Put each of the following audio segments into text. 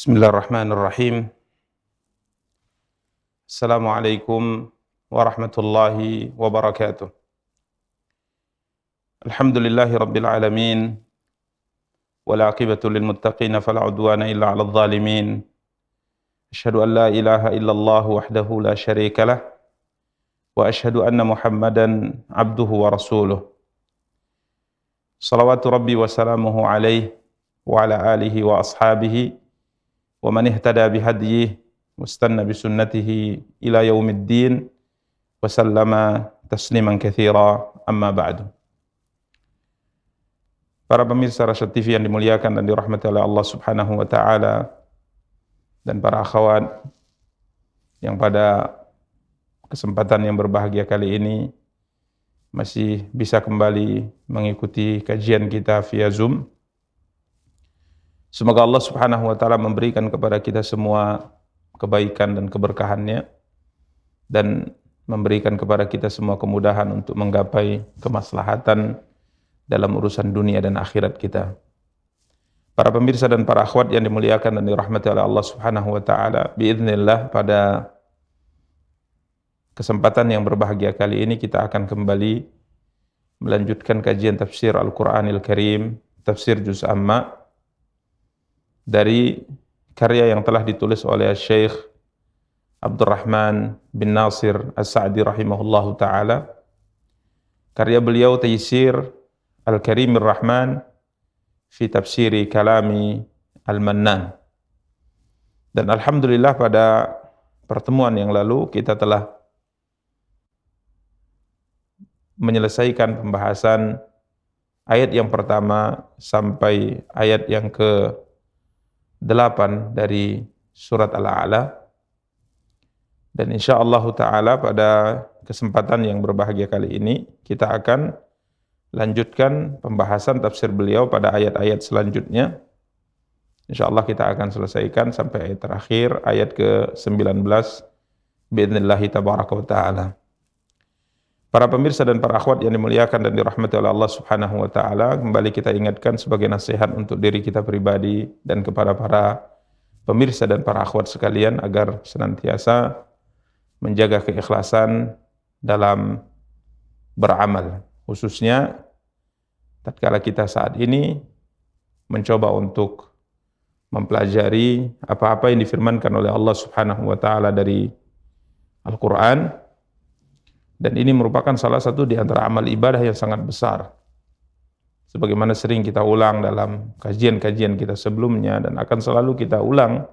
Bismillahirrahmanirrahim. Assalamualaikum warahmatullahi wabarakatuh. Alhamdulillahi rabbil alamin. Wal aqibatu lil muttaqin fala udwana illa 'alal zalimin. Asyhadu an la ilaha illallah wahdahu la syarika lah wa asyhadu anna Muhammadan abduhu wa rasuluh. Shalawatu rabbi wa salamuhu alaihi wa ala alihi wa ashabihi wa man ihtada bihadyihi wastanna bisunnatihi ila yaumiddin wa sallama tasliman katsira, amma ba'du. Para pemirsa Rasyad TV yang dimuliakan dan dirahmati oleh Allah Subhanahu wa taala, dan para akhwat yang pada kesempatan yang berbahagia kali ini masih bisa kembali mengikuti kajian kita via Zoom. Semoga Allah Subhanahu wa taala memberikan kepada kita semua kebaikan dan keberkahannya, dan memberikan kepada kita semua kemudahan untuk menggapai kemaslahatan dalam urusan dunia dan akhirat kita. Para pemirsa dan para akhwat yang dimuliakan dan dirahmati oleh Allah Subhanahu wa taala, biiznillah pada kesempatan yang berbahagia kali ini kita akan kembali melanjutkan kajian tafsir Al-Qur'anil Karim, tafsir Juz Amma, dari karya yang telah ditulis oleh Syekh Abdurrahman bin Nasir As-Sa'di rahimahullahu ta'ala. Karya beliau Taysir Al-Karimir Rahman fi tafsiri kalami Al-Mannan. Dan alhamdulillah pada pertemuan yang lalu kita telah menyelesaikan pembahasan ayat yang pertama sampai ayat yang ke-8 dari surat Al-A'la. Dan insyaallah ta'ala pada kesempatan yang berbahagia kali ini kita akan lanjutkan pembahasan tafsir beliau pada ayat-ayat selanjutnya. Insyaallah kita akan selesaikan sampai ayat terakhir, ayat ke-19 biidznallahi tabaraka wa ta'ala. Para pemirsa dan para akhwat yang dimuliakan dan dirahmati oleh Allah Subhanahu wa taala, kembali kita ingatkan sebagai nasihat untuk diri kita pribadi dan kepada para pemirsa dan para akhwat sekalian agar senantiasa menjaga keikhlasan dalam beramal, khususnya tatkala kita saat ini mencoba untuk mempelajari apa-apa yang difirmankan oleh Allah Subhanahu wa taala dari Al-Qur'an. Dan ini merupakan salah satu di antara amal ibadah yang sangat besar, sebagaimana sering kita ulang dalam kajian-kajian kita sebelumnya, dan akan selalu kita ulang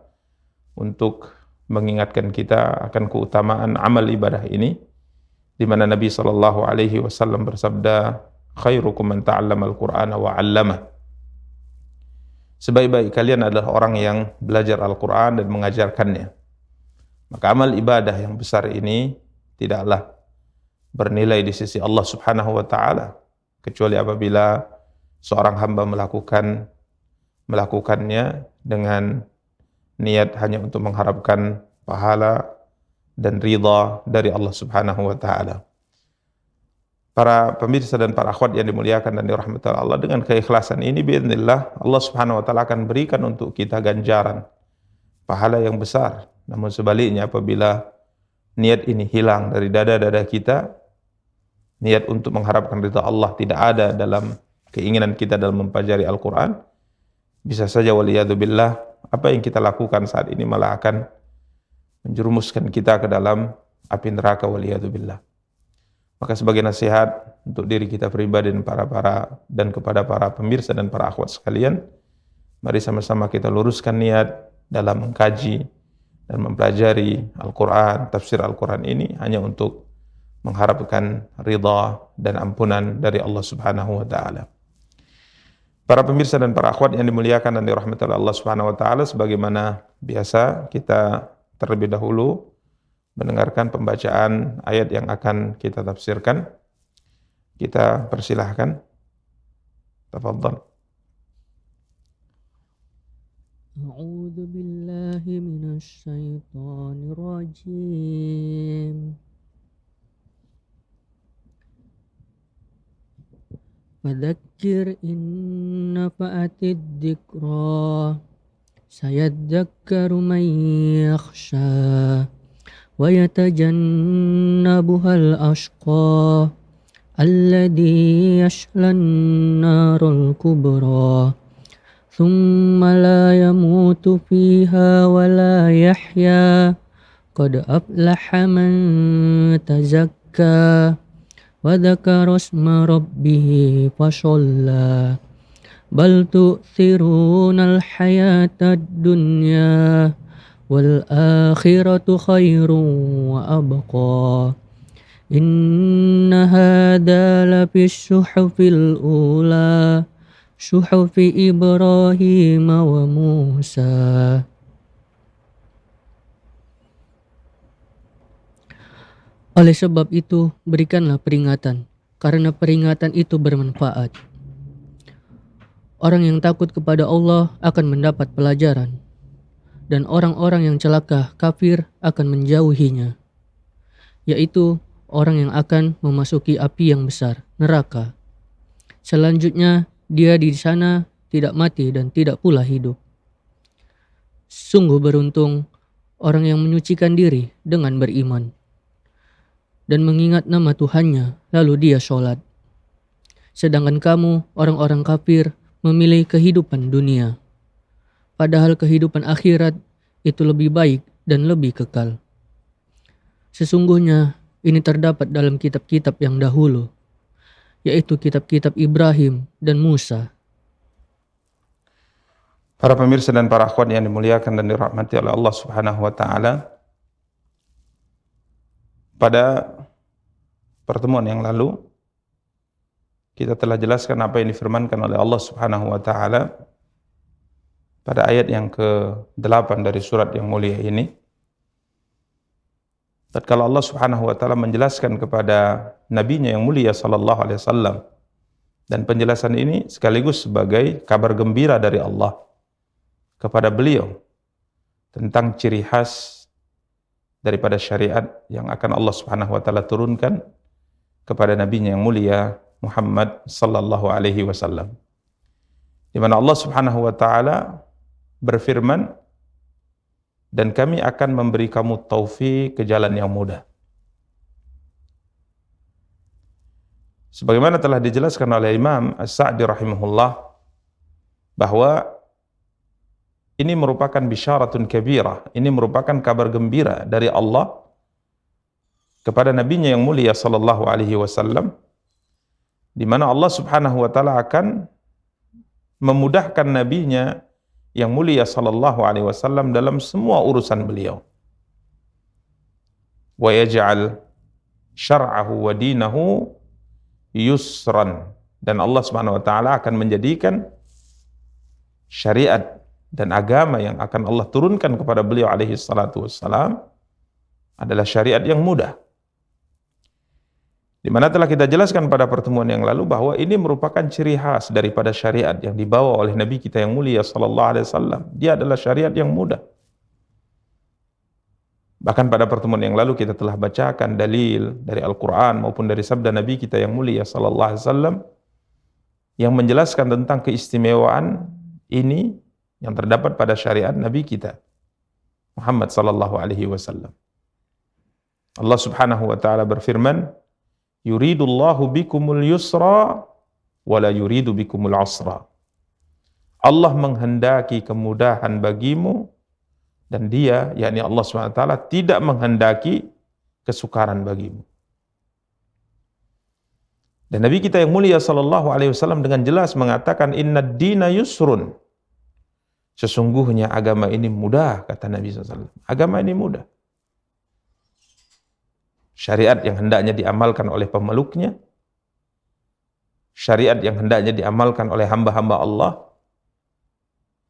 untuk mengingatkan kita akan keutamaan amal ibadah ini, di mana Nabi SAW bersabda, khairukum man ta'allama al-Qur'ana wa 'allamah. Sebaik-baik kalian adalah orang yang belajar Al-Qur'an dan mengajarkannya. Maka amal ibadah yang besar ini tidaklah bernilai di sisi Allah Subhanahu wa taala kecuali apabila seorang hamba melakukannya dengan niat hanya untuk mengharapkan pahala dan ridha dari Allah Subhanahu wa taala. Para pemirsa dan para akhwat yang dimuliakan dan dirahmati Allah, dengan keikhlasan ini biidznillah Allah Subhanahu wa taala akan berikan untuk kita ganjaran pahala yang besar. Namun sebaliknya apabila niat ini hilang dari dada-dada kita, niat untuk mengharapkan ridha Allah tidak ada dalam keinginan kita dalam mempelajari Al-Qur'an, bisa saja waliyadzubillah apa yang kita lakukan saat ini malah akan menjerumuskan kita ke dalam api neraka waliyadzubillah. Maka sebagai nasihat untuk diri kita pribadi dan kepada para pemirsa dan para akhwat sekalian, mari sama-sama kita luruskan niat dalam mengkaji dan mempelajari Al-Qur'an, tafsir Al-Qur'an ini hanya untuk mengharapkan ridha dan ampunan dari Allah Subhanahu wa taala. Para pemirsa dan para akhwat yang dimuliakan dan dirahmati oleh Allah Subhanahu wa taala, sebagaimana biasa kita terlebih dahulu mendengarkan pembacaan ayat yang akan kita tafsirkan. Kita persilahkan. Tafadhal. A'udzu billahi minasy syaithanir rajim. Fadzakir in nafa'atid dzikra سيذكر من يخشى ويتجنبها الأشقى الذي يصلى النار الكبرى ثم لا يموت فيها ولا يحيا قد أفلح من تزكى وذكر اسم ربه فصلى بل تؤثرون الحياة الدنيا والآخرة خير وأبقى إن هذا لفي الصحف الأولى صحف إبراهيم وموسى. Oleh sebab itu, berikanlah peringatan, karena peringatan itu bermanfaat. Orang yang takut kepada Allah akan mendapat pelajaran, dan orang-orang yang celaka kafir akan menjauhinya, yaitu orang yang akan memasuki api yang besar, neraka. Selanjutnya, dia di sana tidak mati dan tidak pula hidup. Sungguh beruntung orang yang menyucikan diri dengan beriman dan mengingat nama Tuhannya, lalu dia sholat. Sedangkan kamu, orang-orang kafir, memilih kehidupan dunia. Padahal kehidupan akhirat itu lebih baik dan lebih kekal. Sesungguhnya ini terdapat dalam kitab-kitab yang dahulu, yaitu kitab-kitab Ibrahim dan Musa. Para pemirsa dan para akhwat yang dimuliakan dan dirahmati oleh Allah Subhanahu wa taala, pada pertemuan yang lalu kita telah jelaskan apa yang difirmankan oleh Allah Subhanahu wa taala pada ayat yang ke-8 dari surat yang mulia ini. Tatkala Allah Subhanahu wa taala menjelaskan kepada nabinya yang mulia sallallahu alaihi wasallam, dan penjelasan ini sekaligus sebagai kabar gembira dari Allah kepada beliau tentang ciri khas daripada syariat yang akan Allah Subhanahu wa taala turunkan kepada nabinya yang mulia Muhammad sallallahu alaihi wasallam, di mana Allah Subhanahu wa taala berfirman, dan kami akan memberi kamu taufik ke jalan yang mudah. Sebagaimana telah dijelaskan oleh Imam As-Sa'di rahimahullah, bahwa ini merupakan bisyaratun kabirah, ini merupakan kabar gembira dari Allah kepada nabinya yang mulia sallallahu alaihi wasallam, di mana Allah Subhanahu wa taala akan memudahkan nabinya yang mulia sallallahu alaihi wasallam dalam semua urusan beliau. Wa yaj'al syar'ahu wa dinahu yusran, dan Allah Subhanahu wa taala akan menjadikan syariat dan agama yang akan Allah turunkan kepada beliau alaihi salatu wassalam adalah syariat yang mudah. Di mana telah kita jelaskan pada pertemuan yang lalu bahwa ini merupakan ciri khas daripada syariat yang dibawa oleh Nabi kita yang mulia sallallahu alaihi wasallam. Dia adalah syariat yang mudah. Bahkan pada pertemuan yang lalu kita telah bacakan dalil dari Al-Quran maupun dari sabda Nabi kita yang mulia sallallahu alaihi wasallam yang menjelaskan tentang keistimewaan ini yang terdapat pada syariat Nabi kita Muhammad sallallahu alaihi wasallam. Allah Subhanahu wa taala berfirman, yuridullahu bikumul yusra wa la yuridu bikumul usra. Allah menghendaki kemudahan bagimu, dan dia, yakni Allah Subhanahu wa taala, tidak menghendaki kesukaran bagimu. Dan Nabi kita yang mulia sallallahu alaihi wasallam dengan jelas mengatakan, innad dina yusrun. Sesungguhnya agama ini mudah, kata Nabi SAW. Agama ini mudah. Syariat yang hendaknya diamalkan oleh pemeluknya, syariat yang hendaknya diamalkan oleh hamba-hamba Allah,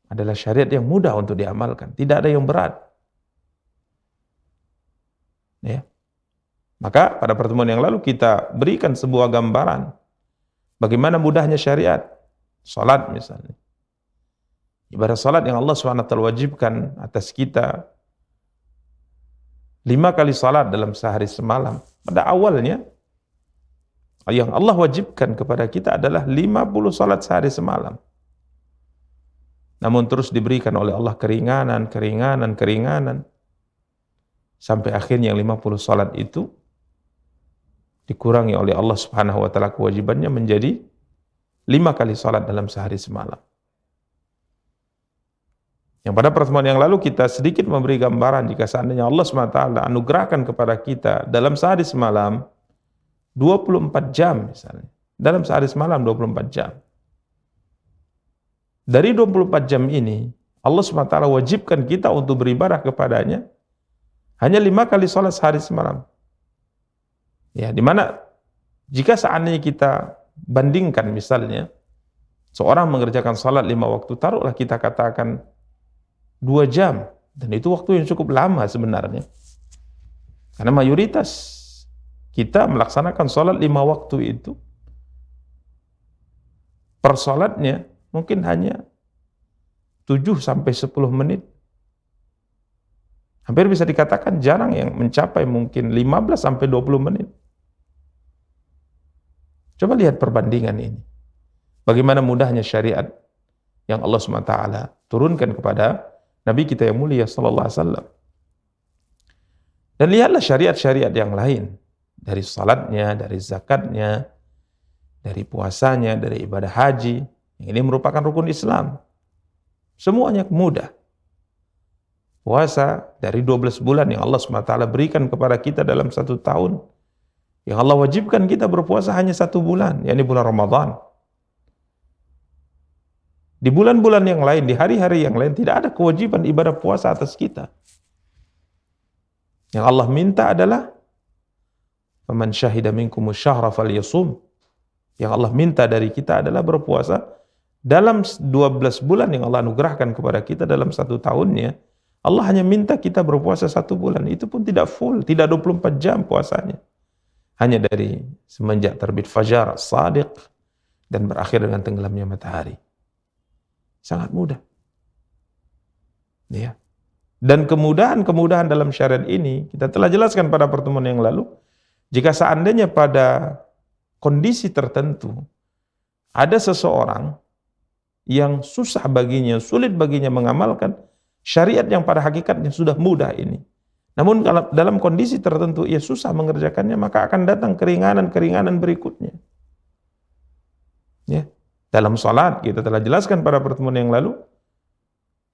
adalah syariat yang mudah untuk diamalkan. Tidak ada yang berat. Ya. Maka pada pertemuan yang lalu kita berikan sebuah gambaran bagaimana mudahnya syariat. Salat misalnya. Ibadah salat yang Allah SWT wajibkan atas kita 5 kali salat dalam sehari semalam. Pada awalnya yang Allah wajibkan kepada kita adalah 50 salat sehari semalam. namun terus diberikan oleh Allah keringanan, sampai akhirnya yang 50 salat itu dikurangi oleh Allah Subhanahu wa taala kewajibannya menjadi 5 kali salat dalam sehari semalam. Yang pada pertemuan yang lalu kita sedikit memberi gambaran jika seandainya Allah SWT anugerahkan kepada kita dalam sehari semalam 24 jam misalnya. Dalam sehari semalam 24 jam. Dari 24 jam ini, Allah SWT wajibkan kita untuk beribadah kepadanya hanya 5 kali salat sehari semalam. Ya, dimana jika seandainya kita bandingkan misalnya, seorang mengerjakan salat 5 waktu, taruhlah kita katakan 2 jam, dan itu waktu yang cukup lama sebenarnya. Karena mayoritas kita melaksanakan salat 5 waktu itu, per salatnya mungkin hanya 7 sampai 10 menit. Hampir bisa dikatakan jarang yang mencapai mungkin 15 sampai 20 menit. Coba lihat perbandingan ini. Bagaimana mudahnya syariat yang Allah SWT turunkan kepada Nabi kita yang mulia sallallahu alaihi wasallam. Dan lihatlah syariat-syariat yang lain, dari salatnya, dari zakatnya, dari puasanya, dari ibadah haji, yang ini merupakan rukun Islam. Semuanya mudah. Puasa dari 12 bulan yang Allah SWT berikan kepada kita dalam 1 tahun, yang Allah wajibkan kita berpuasa hanya 1 bulan, yakni bulan Ramadan. Di bulan-bulan yang lain, di hari-hari yang lain, tidak ada kewajiban ibadah puasa atas kita. Yang Allah minta adalah faman syahida minkumus syahra falyasum. Yang Allah minta dari kita adalah berpuasa dalam 12 bulan yang Allah anugerahkan kepada kita dalam 1 tahunnya. Allah hanya minta kita berpuasa 1 bulan. Itu pun tidak full, tidak 24 jam puasanya. Hanya dari semenjak terbit fajar as-sadiq dan berakhir dengan tenggelamnya matahari. Sangat mudah. Ya. Dan kemudahan-kemudahan dalam syariat ini kita telah jelaskan pada pertemuan yang lalu. Jika seandainya pada kondisi tertentu ada seseorang yang susah baginya, sulit baginya mengamalkan syariat yang pada hakikatnya sudah mudah ini. Namun kalau dalam kondisi tertentu ia susah mengerjakannya, maka akan datang keringanan-keringanan berikutnya. Ya. Dalam salat kita telah jelaskan pada pertemuan yang lalu,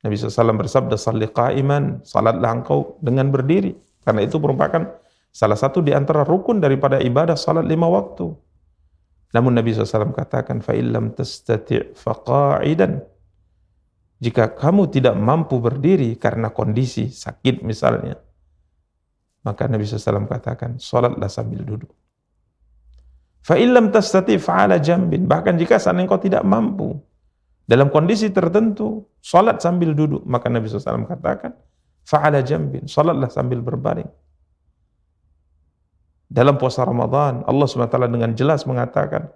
Nabi SAW bersabda, "Shalli qa'iman", salatlah engkau dengan berdiri. Karena itu merupakan salah satu di antara rukun daripada ibadah salat 5 waktu. Namun Nabi SAW katakan, "Fa illam tastati' faqa'idan". Jika kamu tidak mampu berdiri karena kondisi sakit misalnya, maka Nabi SAW katakan, salatlah sambil duduk. Fa illam tastati' fa'ala jambin. Bahkan jika seandainya engkau tidak mampu dalam kondisi tertentu salat sambil duduk, maka Nabi SAW katakan fa'ala jambin, salatlah sambil berbaring. Dalam puasa Ramadan Allah SWT dengan jelas mengatakan,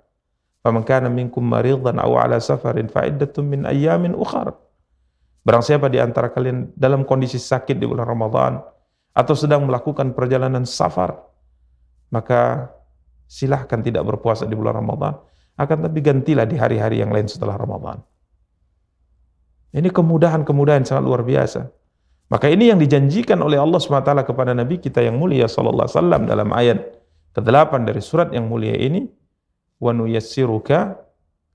faman kana minkum maridan aw ala safarin fa iddatun min ayyamin ukhar. Barang siapa di antara kalian dalam kondisi sakit di bulan Ramadan atau sedang melakukan perjalanan safar, maka silahkan tidak berpuasa di bulan Ramadan, akan tapi gantilah di hari-hari yang lain setelah Ramadan. Ini kemudahan-kemudahan sangat luar biasa. Maka ini yang dijanjikan oleh Allah SWT kepada Nabi kita yang mulia sallallahu alaihi wasallam dalam ayat ke-8 dari surat yang mulia ini, wa nuyassiruka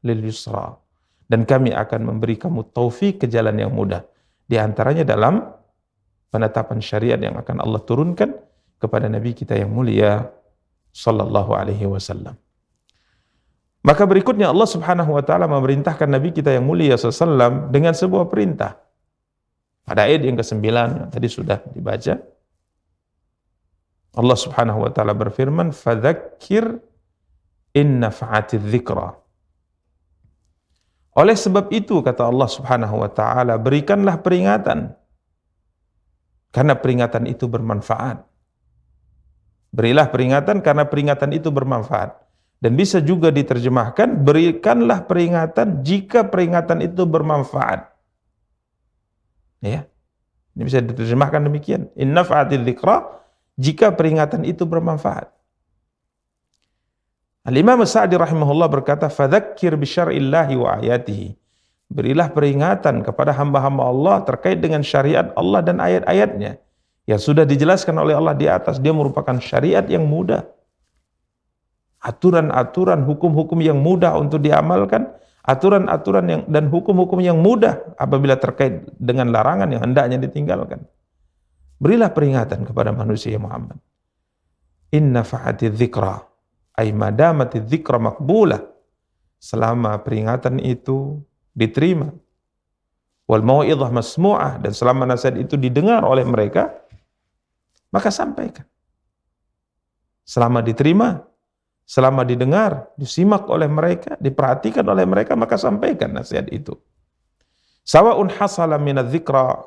lil yusra. Dan kami akan memberi kamu taufik ke jalan yang mudah. Di antaranya dalam penetapan syariat yang akan Allah turunkan kepada Nabi kita yang mulia sallallahu alaihi wasallam. Maka berikutnya Allah Subhanahu wa taala memerintahkan Nabi kita yang mulia sallallahu dengan sebuah perintah. Pada ayat yang ke-9 yang tadi sudah dibaca, Allah Subhanahu wa taala berfirman, "Fadzakir in nafa'atiz dzikra." Oleh sebab itu kata Allah Subhanahu wa taala, berikanlah peringatan karena peringatan itu bermanfaat. Berilah peringatan karena peringatan itu bermanfaat. Dan bisa juga diterjemahkan, berikanlah peringatan jika peringatan itu bermanfaat. Ya. Ini bisa diterjemahkan demikian. In nafa'atiz dzikra, jika peringatan itu bermanfaat. Al-Imam As-Sa'di rahimahullah berkata, "Fadzakir bi syar'illahi wa ayatihi." berilah peringatan kepada hamba-hamba Allah terkait dengan syariat Allah dan ayat-ayatnya yang sudah dijelaskan oleh Allah di atas. Dia merupakan syariat yang mudah, aturan-aturan, hukum-hukum yang mudah untuk diamalkan, aturan-aturan dan hukum-hukum yang mudah apabila terkait dengan larangan yang hendaknya ditinggalkan. Berilah peringatan kepada manusia Muhammad. Inna fa'ati dzikra, ay madamati dzikra maqbulah. Selama peringatan itu diterima, wal mau'izah masmu'ah, dan selama nasihat itu didengar oleh mereka, maka sampaikan. Selama diterima, selama didengar, disimak oleh mereka, diperhatikan oleh mereka, maka sampaikan nasihat itu. Sawa'un hasala minadz dzikra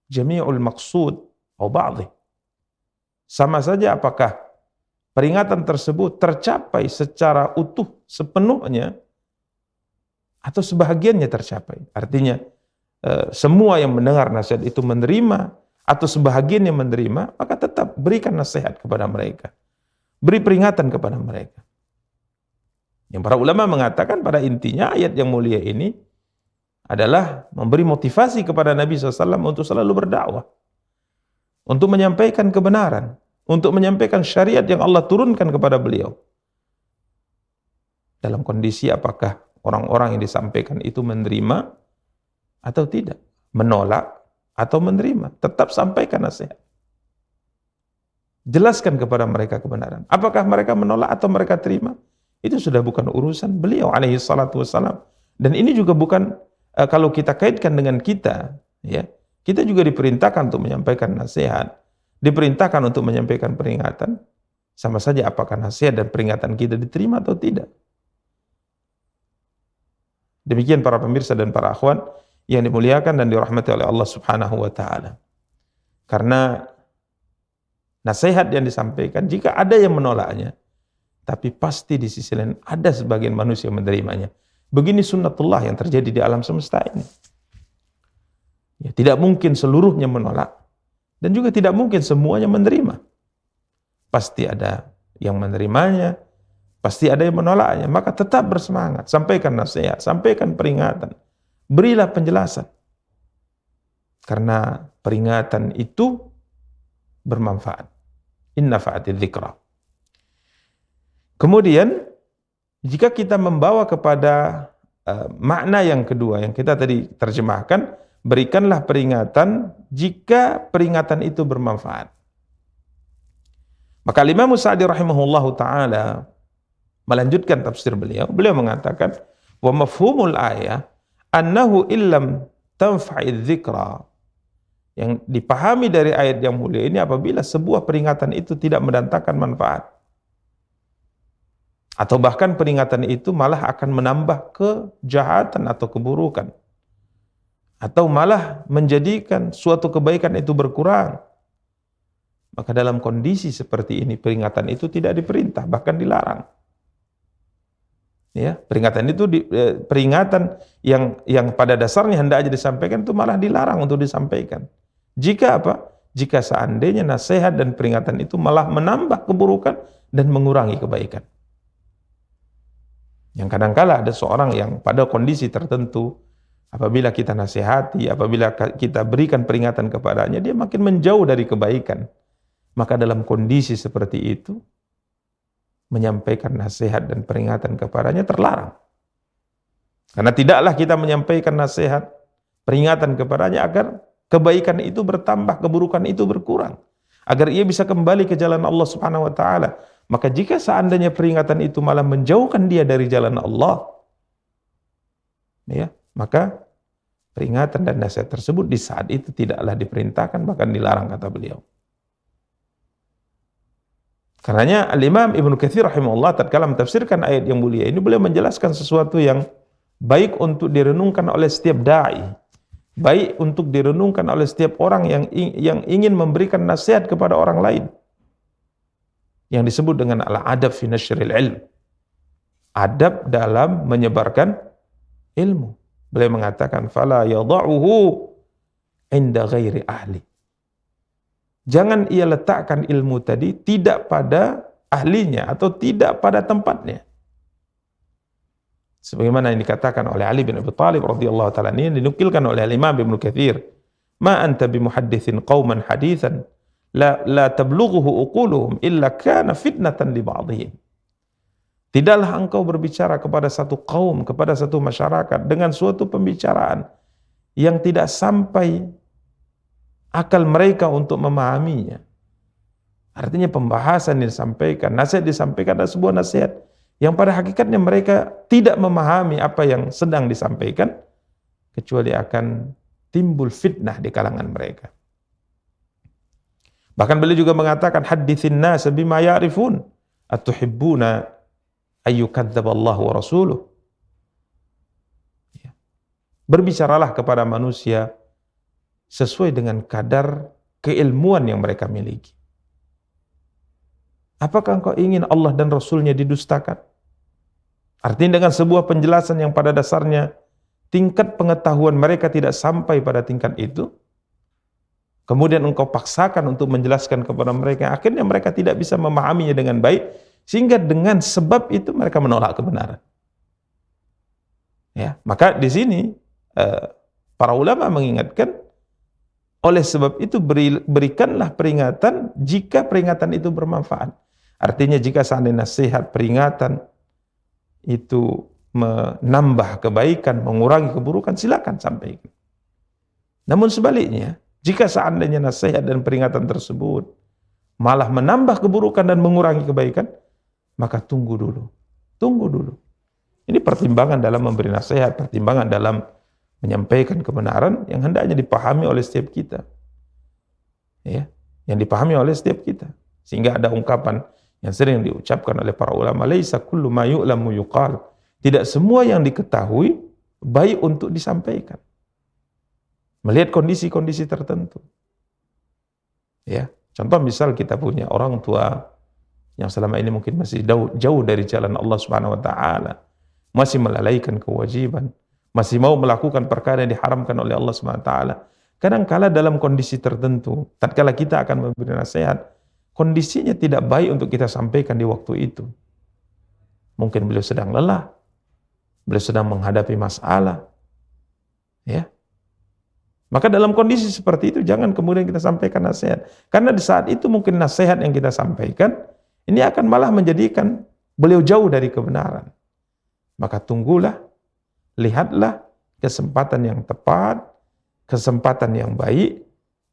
jami'ul maqsud atau ba'dih. Sama saja apakah peringatan tersebut tercapai secara utuh, sepenuhnya, atau sebahagiannya tercapai. Artinya, semua yang mendengar nasihat itu menerima, atau sebahagian yang menerima, maka tetap berikan nasihat kepada mereka. Beri peringatan kepada mereka. Yang para ulama mengatakan pada intinya ayat yang mulia ini adalah memberi motivasi kepada Nabi SAW untuk selalu berdakwah, untuk menyampaikan kebenaran, untuk menyampaikan syariat yang Allah turunkan kepada beliau. Dalam kondisi apakah orang-orang yang disampaikan itu menerima atau tidak, menolak atau menerima, tetap sampaikan nasihat. Jelaskan kepada mereka kebenaran. Apakah mereka menolak atau mereka terima, itu sudah bukan urusan beliau alaihi salatu wassalam. Dan ini juga bukan, kalau kita kaitkan dengan kita, ya, kita juga diperintahkan untuk menyampaikan nasihat, diperintahkan untuk menyampaikan peringatan. Sama saja apakah nasihat dan peringatan kita diterima atau tidak. Demikian para pemirsa dan para akhwan yang dimuliakan dan dirahmati oleh Allah Subhanahu wa taala. Karena nasihat yang disampaikan, jika ada yang menolaknya, tapi pasti di sisi lain ada sebagian manusia yang menerimanya. Begini sunnatullah yang terjadi di alam semesta ini. Ya, tidak mungkin seluruhnya menolak, dan juga tidak mungkin semuanya menerima. Pasti ada yang menerimanya, pasti ada yang menolaknya. Maka tetap bersemangat, sampaikan nasihat, sampaikan peringatan, berilah penjelasan. Karena peringatan itu bermanfaat. Inna fa'ati dzikra. Kemudian, jika kita membawa kepada makna yang kedua yang kita tadi terjemahkan, berikanlah peringatan jika peringatan itu bermanfaat. Maka Imam Sa'di rahimahullahu ta'ala melanjutkan tafsir beliau. Beliau mengatakan, wa mafhumul ayah annahu illam tanfa'idz dzikra. Yang dipahami dari ayat yang mulia ini, apabila sebuah peringatan itu tidak mendatangkan manfaat, atau bahkan peringatan itu malah akan menambah kejahatan atau keburukan, atau malah menjadikan suatu kebaikan itu berkurang, maka dalam kondisi seperti ini peringatan itu tidak diperintah, bahkan dilarang. Ya, peringatan itu peringatan yang pada dasarnya hendaknya disampaikan itu malah dilarang untuk disampaikan. Jika apa? Jika seandainya nasihat dan peringatan itu malah menambah keburukan dan mengurangi kebaikan. Yang kadangkala ada seorang yang pada kondisi tertentu, apabila kita nasihati, apabila kita berikan peringatan kepadanya, dia makin menjauh dari kebaikan. Maka dalam kondisi seperti itu, menyampaikan nasihat dan peringatan kepadanya terlarang. Karena tidaklah kita menyampaikan nasihat, peringatan kepadanya agar kebaikan itu bertambah, keburukan itu berkurang, agar ia bisa kembali ke jalan Allah Subhanahu wa taala. Maka jika seandainya peringatan itu malah menjauhkan dia dari jalan Allah, ya, maka peringatan dan nasihat tersebut di saat itu tidaklah diperintahkan, bahkan dilarang, kata beliau. Karenanya Al-Imam Ibnu Katsir rahimahullah tatkala mentafsirkan ayat yang mulia ini, beliau menjelaskan sesuatu yang baik untuk direnungkan oleh setiap dai, baik untuk direnungkan oleh setiap orang yang ingin memberikan nasihat kepada orang lain, yang disebut dengan al-adab fi nasyril ilm, adab dalam menyebarkan ilmu. Beliau mengatakan fala yadha'uhu inda ghairi ahli. Jangan ia letakkan ilmu tadi tidak pada ahlinya atau tidak pada tempatnya. Sebagaimana yang dikatakan oleh Ali bin Abi Thalib radhiyallahu taala ini dinukilkan oleh Imam Ibnu Katsir, "Ma anta bimuhadditsin qauman haditsan la tablughuhu uquluhum illa kana fitnatan li ba'dihim." Tidaklah engkau berbicara kepada satu kaum, kepada satu masyarakat dengan suatu pembicaraan yang tidak sampai akal mereka untuk memahaminya. Artinya pembahasan yang disampaikan, nasihat disampaikan adalah sebuah nasihat yang pada hakikatnya mereka tidak memahami apa yang sedang disampaikan, kecuali akan timbul fitnah di kalangan mereka. Bahkan beliau juga mengatakan, hadithin nas bima ya'rifun atuhibbuna ayyukadzdzaba wa rasuluh. Berbicaralah kepada manusia sesuai dengan kadar keilmuan yang mereka miliki. Apakah engkau ingin Allah dan Rasulnya didustakan? Artinya dengan sebuah penjelasan yang pada dasarnya tingkat pengetahuan mereka tidak sampai pada tingkat itu, kemudian engkau paksakan untuk menjelaskan kepada mereka, akhirnya mereka tidak bisa memahaminya dengan baik, sehingga dengan sebab itu mereka menolak kebenaran. Ya, maka di sini para ulama mengingatkan, oleh sebab itu berikanlah peringatan jika peringatan itu bermanfaat. Artinya jika seandainya nasihat, peringatan itu menambah kebaikan, mengurangi keburukan, silakan sampaikan. Namun sebaliknya, jika seandainya nasihat dan peringatan tersebut malah menambah keburukan dan mengurangi kebaikan, maka tunggu dulu. Tunggu dulu. Ini pertimbangan dalam memberi nasihat, pertimbangan dalam menyampaikan kebenaran yang hendaknya dipahami oleh setiap kita. Ya, yang dipahami oleh setiap kita. Sehingga ada ungkapan yang sering diucapkan oleh para ulama, laisa kullu ma yu'lamu yuqal. Tidak semua yang diketahui baik untuk disampaikan. Melihat kondisi-kondisi tertentu. Ya, contoh misal kita punya orang tua yang selama ini mungkin masih jauh dari jalan Allah Subhanahu wa taala, masih melalaikan kewajiban, masih mau melakukan perkara yang diharamkan oleh Allah Subhanahu wa taala. Kadang-kala dalam kondisi tertentu, tatkala kita akan memberi nasihat, kondisinya tidak baik untuk kita sampaikan di waktu itu. Mungkin beliau sedang lelah, beliau sedang menghadapi masalah. Ya. Maka dalam kondisi seperti itu jangan kemudian kita sampaikan nasihat. Karena di saat itu mungkin nasihat yang kita sampaikan ini akan malah menjadikan beliau jauh dari kebenaran. Maka tunggulah, lihatlah kesempatan yang tepat, kesempatan yang baik,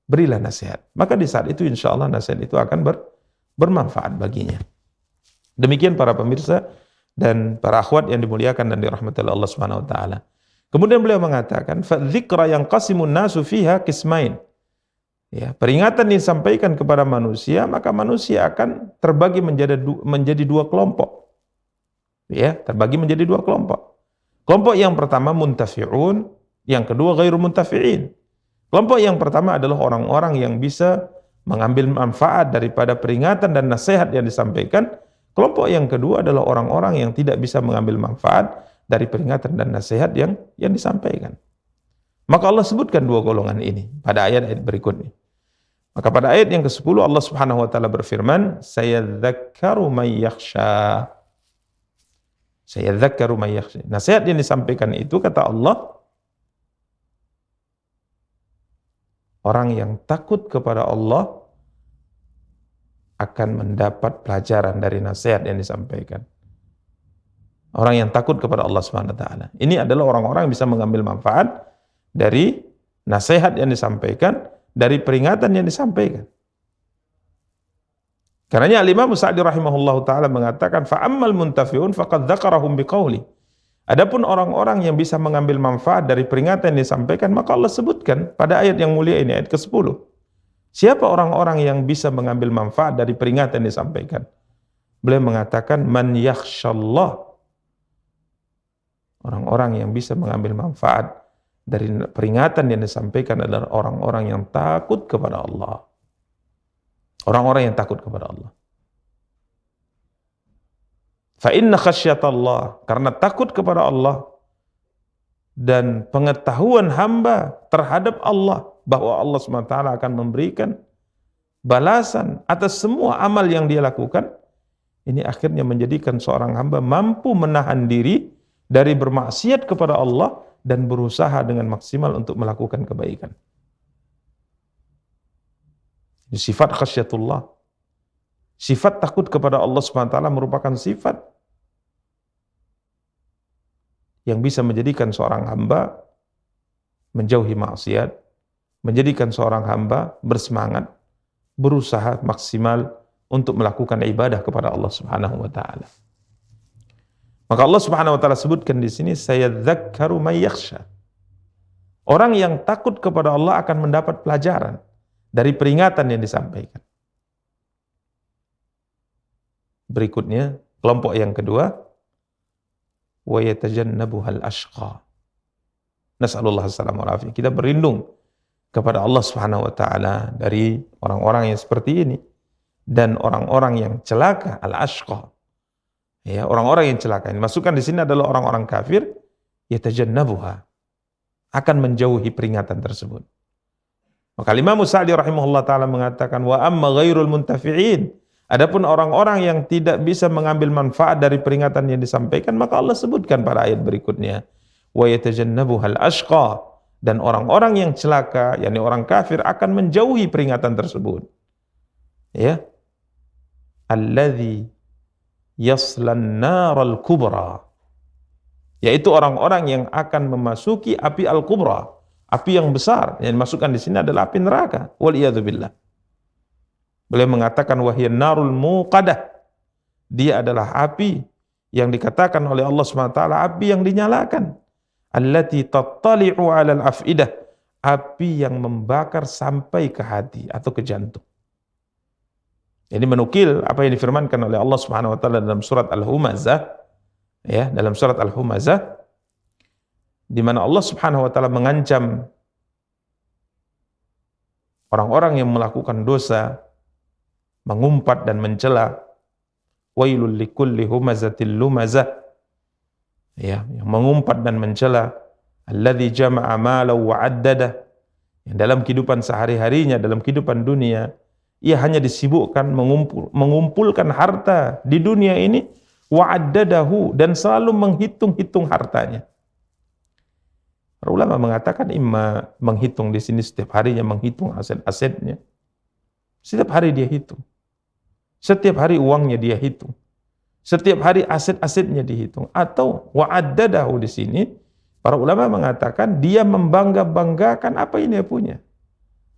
berilah nasihat. Maka di saat itu insya Allah nasihat itu akan bermanfaat baginya. Demikian para pemirsa dan para akhwat yang dimuliakan dan dirahmati Allah Subhanahu wa taala. Kemudian beliau mengatakan, fa dzikra yang qasimun nasu fiha qismain. Ya, peringatan disampaikan kepada manusia, maka manusia akan terbagi menjadi dua kelompok. Ya, terbagi menjadi dua kelompok. Kelompok yang pertama muntafi'un, yang kedua ghairu muntafi'in. Kelompok yang pertama adalah orang-orang yang bisa mengambil manfaat daripada peringatan dan nasihat yang disampaikan. Kelompok yang kedua adalah orang-orang yang tidak bisa mengambil manfaat dari peringatan dan nasihat yang disampaikan. Maka Allah sebutkan dua golongan ini pada ayat-ayat berikutnya. Maka pada ayat yang ke-10 Allah Subhanahu wa taala berfirman, sayadzakkaru may yakhsha. Sayadzakkaru may yakhsha. Nasihat yang disampaikan itu kata Allah, orang yang takut kepada Allah akan mendapat pelajaran dari nasihat yang disampaikan. Orang yang takut kepada Allah Subhanahu wa taala. Ini adalah orang-orang yang bisa mengambil manfaat dari nasihat yang disampaikan, dari peringatan yang disampaikan. Karenanya Al-Imam Sa'di rahimahullahu taala mengatakan, fa ammal muntafi'un faqad dzakarahum biqauli. Adapun orang-orang yang bisa mengambil manfaat dari peringatan yang disampaikan, maka Allah sebutkan pada ayat yang mulia ini, ayat ke-10. Siapa orang-orang yang bisa mengambil manfaat dari peringatan yang disampaikan? Beliau mengatakan, man yakhshallah. Orang-orang yang bisa mengambil manfaat dari peringatan yang disampaikan adalah orang-orang yang takut kepada Allah. Orang-orang yang takut kepada Allah. Fa inna khasyatallah, karena takut kepada Allah dan pengetahuan hamba terhadap Allah, bahwa Allah SWT akan memberikan balasan atas semua amal yang dia lakukan, ini akhirnya menjadikan seorang hamba mampu menahan diri dari bermaksiat kepada Allah dan berusaha dengan maksimal untuk melakukan kebaikan. Ini sifat khasyatullah. Sifat takut kepada Allah Subhanahu wa taala merupakan sifat yang bisa menjadikan seorang hamba menjauhi maksiat, menjadikan seorang hamba bersemangat, berusaha maksimal untuk melakukan ibadah kepada Allah Subhanahu wa taala. Maka Allah Subhanahu wa taala sebutkan di sini, sayadzakkaru may yakhsha. Orang yang takut kepada Allah akan mendapat pelajaran dari peringatan yang disampaikan. Berikutnya, kelompok yang kedua, wa yatajannabuhal ashqa. Nas'alullah as-salamah wal afiyah. Kita berlindung kepada Allah Subhanahu wa taala dari orang-orang yang seperti ini dan orang-orang yang celaka, al-ashqa. Ya, orang-orang yang celaka. Ini masukkan di sini adalah orang-orang kafir, yatajannabuha, akan menjauhi peringatan tersebut. Maka Imam Sa'di rahimahullah taala mengatakan, wa amma ghairul muntafi'in. Adapun orang-orang yang tidak bisa mengambil manfaat dari peringatan yang disampaikan, maka Allah sebutkan pada ayat berikutnya, wa yatajannabuhal ashqa, dan orang-orang yang celaka, yakni orang kafir, akan menjauhi peringatan tersebut. Ya. Alladzi yaslan naral kubra, yaitu orang-orang yang akan memasuki api al-kubra, api yang besar. Yang dimasukkan di sini adalah api neraka. Waliyadzubillah. Beliau mengatakan wahiyyan narul muqadah. Dia adalah api yang dikatakan oleh Allah SWT api yang dinyalakan. Allati tattali'u 'alal af'idah. Api yang membakar sampai ke hati atau ke jantung. Ini menukil apa yang difirmankan oleh Allah Subhanahu wa taala dalam surat Al-Humazah, ya, dalam surat Al-Humazah, di mana Allah Subhanahu wa taala mengancam orang-orang yang melakukan dosa, mengumpat dan mencela. Wailul likulli humazatil lumazah, ya, yang mengumpat dan mencela. Alladzi jama'a malan wa 'addada, yang dalam kehidupan sehari-harinya, dalam kehidupan dunia, ia hanya disibukkan mengumpulkan harta di dunia ini, wa'addadahu, dan selalu menghitung-hitung hartanya. Para ulama mengatakan imma menghitung di sini setiap harinya, menghitung aset-asetnya. Setiap hari dia hitung. Setiap hari uangnya dia hitung. Setiap hari aset-asetnya dihitung. Atau wa'addadahu di sini, para ulama mengatakan dia membangga-banggakan apa yang dia punya.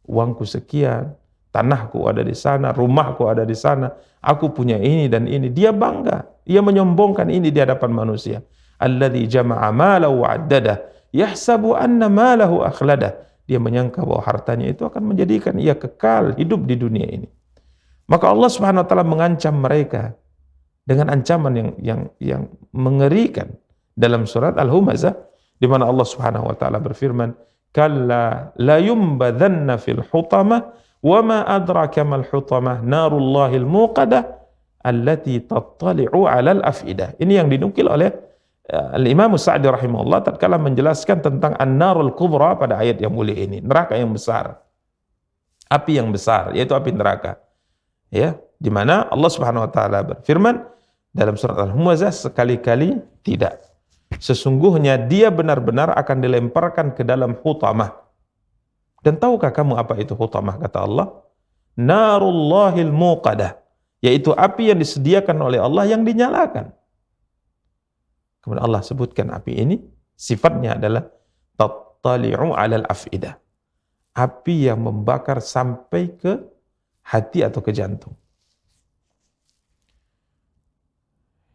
Uangku sekian, tanahku ada di sana, rumahku ada di sana, aku punya ini dan ini. Dia bangga, dia menyombongkan ini di hadapan manusia. Alladzi jama'a malahu wa'addadah, yahsabu anna malahu akhladah. Dia menyangka bahwa hartanya itu akan menjadikan ia kekal hidup di dunia ini. Maka Allah Subhanahu wa taala mengancam mereka dengan ancaman yang mengerikan dalam surat Al-Humazah, di mana Allah Subhanahu wa taala berfirman, kalla la yumbadhanna fil hutamah wa ma adraka mal hutamah narullahil muqadah allati tattali'u 'alal af'idah. Ini yang dinukil oleh Al-Imam Sa'di rahimahullah tatkala menjelaskan tentang an-narul kubra pada ayat yang mulia ini, neraka yang besar. Api yang besar, yaitu api neraka. Ya, di mana Allah Subhanahu wa taala berfirman dalam surat Al-Humazah, sekali-kali tidak. Sesungguhnya dia benar-benar akan dilemparkan ke dalam hutamah. Dan tahukah kamu apa itu hutamah, kata Allah? Narullahil muqadah, yaitu api yang disediakan oleh Allah yang dinyalakan. Kemudian Allah sebutkan api ini sifatnya adalah tattali'u 'alal af'idah. Api yang membakar sampai ke hati atau ke jantung.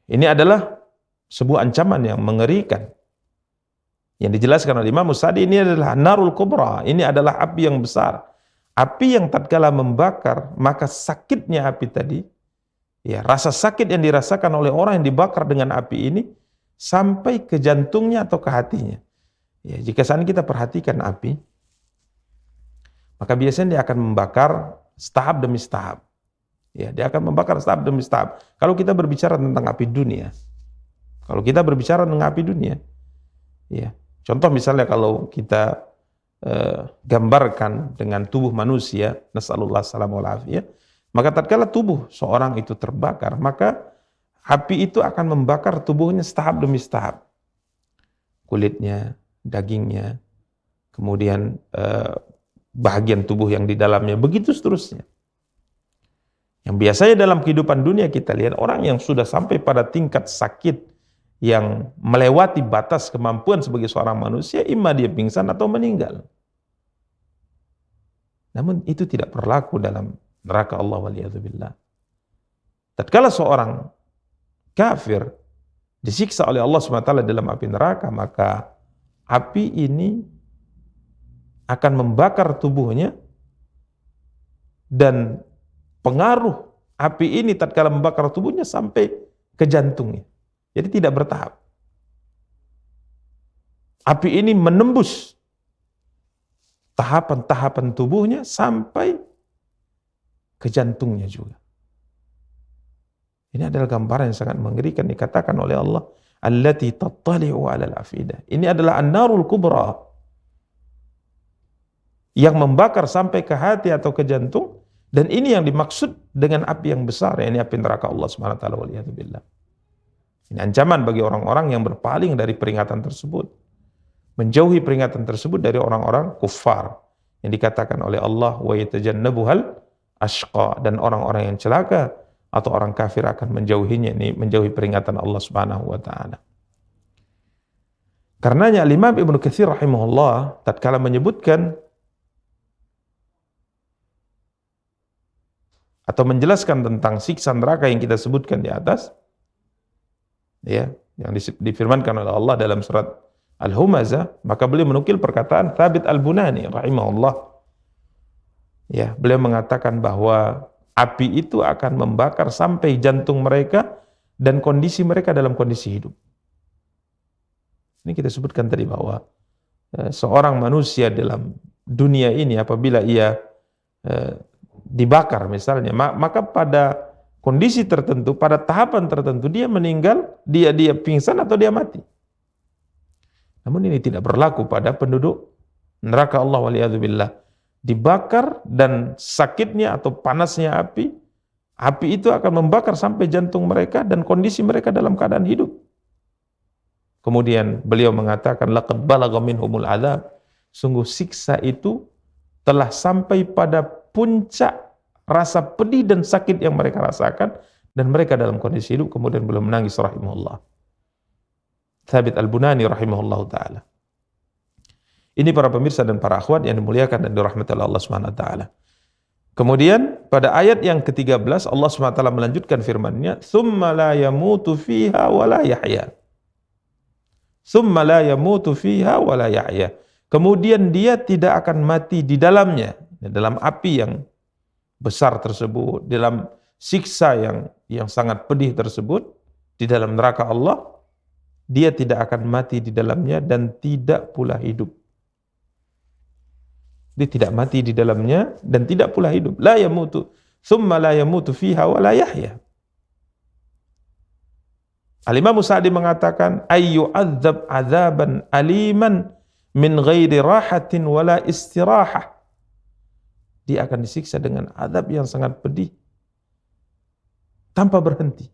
Ini adalah sebuah ancaman yang mengerikan. Yang dijelaskan oleh Imam Sa'di, ini adalah narul kubra, ini adalah api yang besar. Api yang tatkala membakar, maka sakitnya api tadi, ya, rasa sakit yang dirasakan oleh orang yang dibakar dengan api ini sampai ke jantungnya atau ke hatinya. Ya, jika saat ini kita perhatikan api, maka biasanya dia akan membakar setahap demi setahap. Ya, dia akan membakar setahap demi setahap. Kalau kita berbicara tentang api dunia, ya, contoh misalnya kalau kita gambarkan dengan tubuh manusia, nasallallahu alaihi wasallam, maka tatkala tubuh seorang itu terbakar, maka api itu akan membakar tubuhnya setahap demi setahap. kulitnya, dagingnya, kemudian bahagian tubuh yang di dalamnya, begitu seterusnya. Yang biasanya dalam kehidupan dunia kita lihat orang yang sudah sampai pada tingkat sakit yang melewati batas kemampuan sebagai seorang manusia, imma dia pingsan atau meninggal. Namun itu tidak berlaku dalam neraka Allah waliyadzubillah. Tatkala seorang kafir disiksa oleh Allah SWT dalam api neraka, maka api ini akan membakar tubuhnya, dan pengaruh api ini tatkala membakar tubuhnya sampai ke jantungnya. Jadi tidak bertahap. Api ini menembus tahapan-tahapan tubuhnya sampai ke jantungnya juga. Ini adalah gambaran yang sangat mengerikan, dikatakan oleh Allah, allati tattali'u 'alal afidah. Ini adalah an-narul kubra, yang membakar sampai ke hati atau ke jantung, dan ini yang dimaksud dengan api yang besar, yakni api neraka Allah Subhanahu wa taala waliyadzubillah. Ini ancaman bagi orang-orang yang berpaling dari peringatan tersebut, menjauhi peringatan tersebut dari orang-orang kufar yang dikatakan oleh Allah wa yatajannabuhal ashqa, dan orang-orang yang celaka atau orang kafir akan menjauhinya, ini menjauhi peringatan Allah Subhanahu wa taala. Karenanya Imam Ibnu Katsir rahimahullah tatkala menyebutkan atau menjelaskan tentang siksa neraka yang kita sebutkan di atas, ya, yang difirmankan oleh Allah dalam surat Al-Humazah, maka beliau menukil perkataan Thabit Al-Bunani rahimahullah. Ya, beliau mengatakan bahwa api itu akan membakar sampai jantung mereka dan kondisi mereka dalam kondisi hidup. Ini kita sebutkan tadi bahwa seorang manusia dalam dunia ini apabila ia dibakar misalnya, maka pada kondisi tertentu, pada tahapan tertentu dia meninggal, dia pingsan atau dia mati. Namun ini tidak berlaku pada penduduk neraka Allah waliyadzubillah. Dibakar dan sakitnya atau panasnya api itu akan membakar sampai jantung mereka dan kondisi mereka dalam keadaan hidup. Kemudian beliau mengatakan laqad balagha minhumul adzab, sungguh siksa itu telah sampai pada puncak rasa pedih dan sakit yang mereka rasakan, dan mereka dalam kondisi hidup. Kemudian beliau menangis rahimahullah. Thabit Al-Bunani rahimahullah ta'ala. Ini para pemirsa dan para akhwat yang dimuliakan dan dirahmati Allah Subhanahu wa taala. Kemudian pada ayat yang ke-13 Allah Subhanahu wa taala melanjutkan firman-Nya, "Tsumma la yamutu fiha wa la yahya." Tsumma la yamutu fiha wa la yahya. Kemudian dia tidak akan mati di dalamnya, dalam api yang besar tersebut, dalam siksa yang sangat pedih tersebut, di dalam neraka Allah, dia tidak akan mati di dalamnya dan tidak pula hidup. Dia tidak mati di dalamnya dan tidak pula hidup. La yamutu, thumma la yamutu fiha wa la yahya. Al-Imam Sa'di mengatakan, ayyu adzab adzaban aliman min ghairi rahatin wala istirahah. Dia akan disiksa dengan azab yang sangat pedih tanpa berhenti,